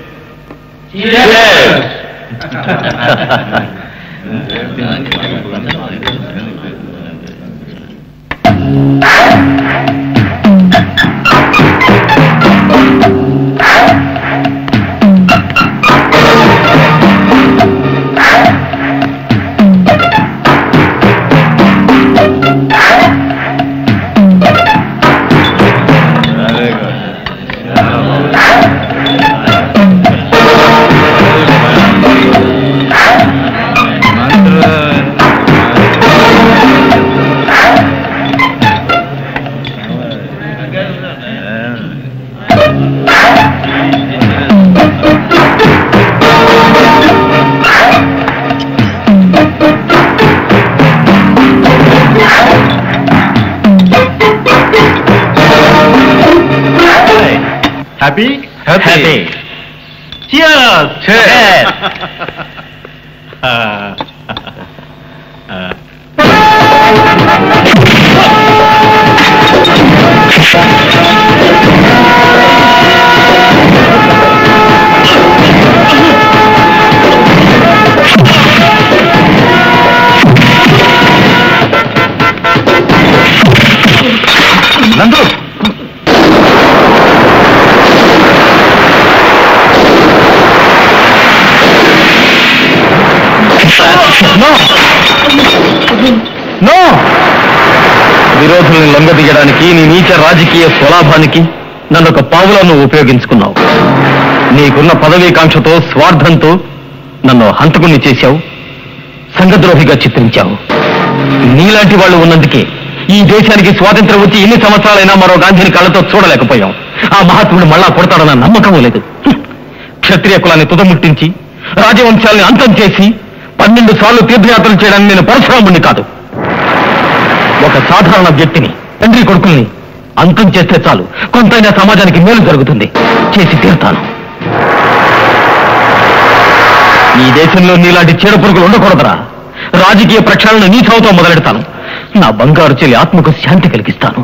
Speaker 2: Happy
Speaker 6: happy.
Speaker 2: నందు,
Speaker 4: విరోధుల్ని లొంగదీయడానికి నీ నీచ రాజకీయ స్వలాభానికి నన్ను ఒక పావులను ఉపయోగించుకున్నావు. నీకున్న పదవీకాంక్షతో, స్వార్థంతో నన్ను హంతకుణ్ణి చేశావు, సంఘద్రోహిగా చిత్రించావు. నీలాంటి వాళ్ళు ఉన్నందుకే ఈ దేశానికి స్వాతంత్ర్యం వచ్చి ఎన్ని సంవత్సరాలైనా మరో గాంధీని కళ్ళతో చూడలేకపోయాం. ఆ మహాత్ముడు మళ్ళా పుడతాడన్న నమ్మకం లేదు. క్షత్రియ కులాన్ని తుదముట్టించి రాజవంశాల్ని అంతం చేసి 12 సార్లు తీర్థయాత్రలు చేయడానికి నేను పరశురాముణ్ణి కాదు. ఒక సాధారణ వ్యక్తిని, తండ్రి కొడుకుల్ని అంతం చేస్తే చాలు, కొంతైనా సమాజానికి మేలు జరుగుతుంది. చేసి తీరుతాను. ఈ దేశంలో నీలాంటి చీడ పురుగులు ఉండకూడదురా. రాజకీయ ప్రక్షాళన నీ చదువుతో మొదలెడతాను. నా బంగారు చెల్లి ఆత్మకు శాంతి కలిగిస్తాను.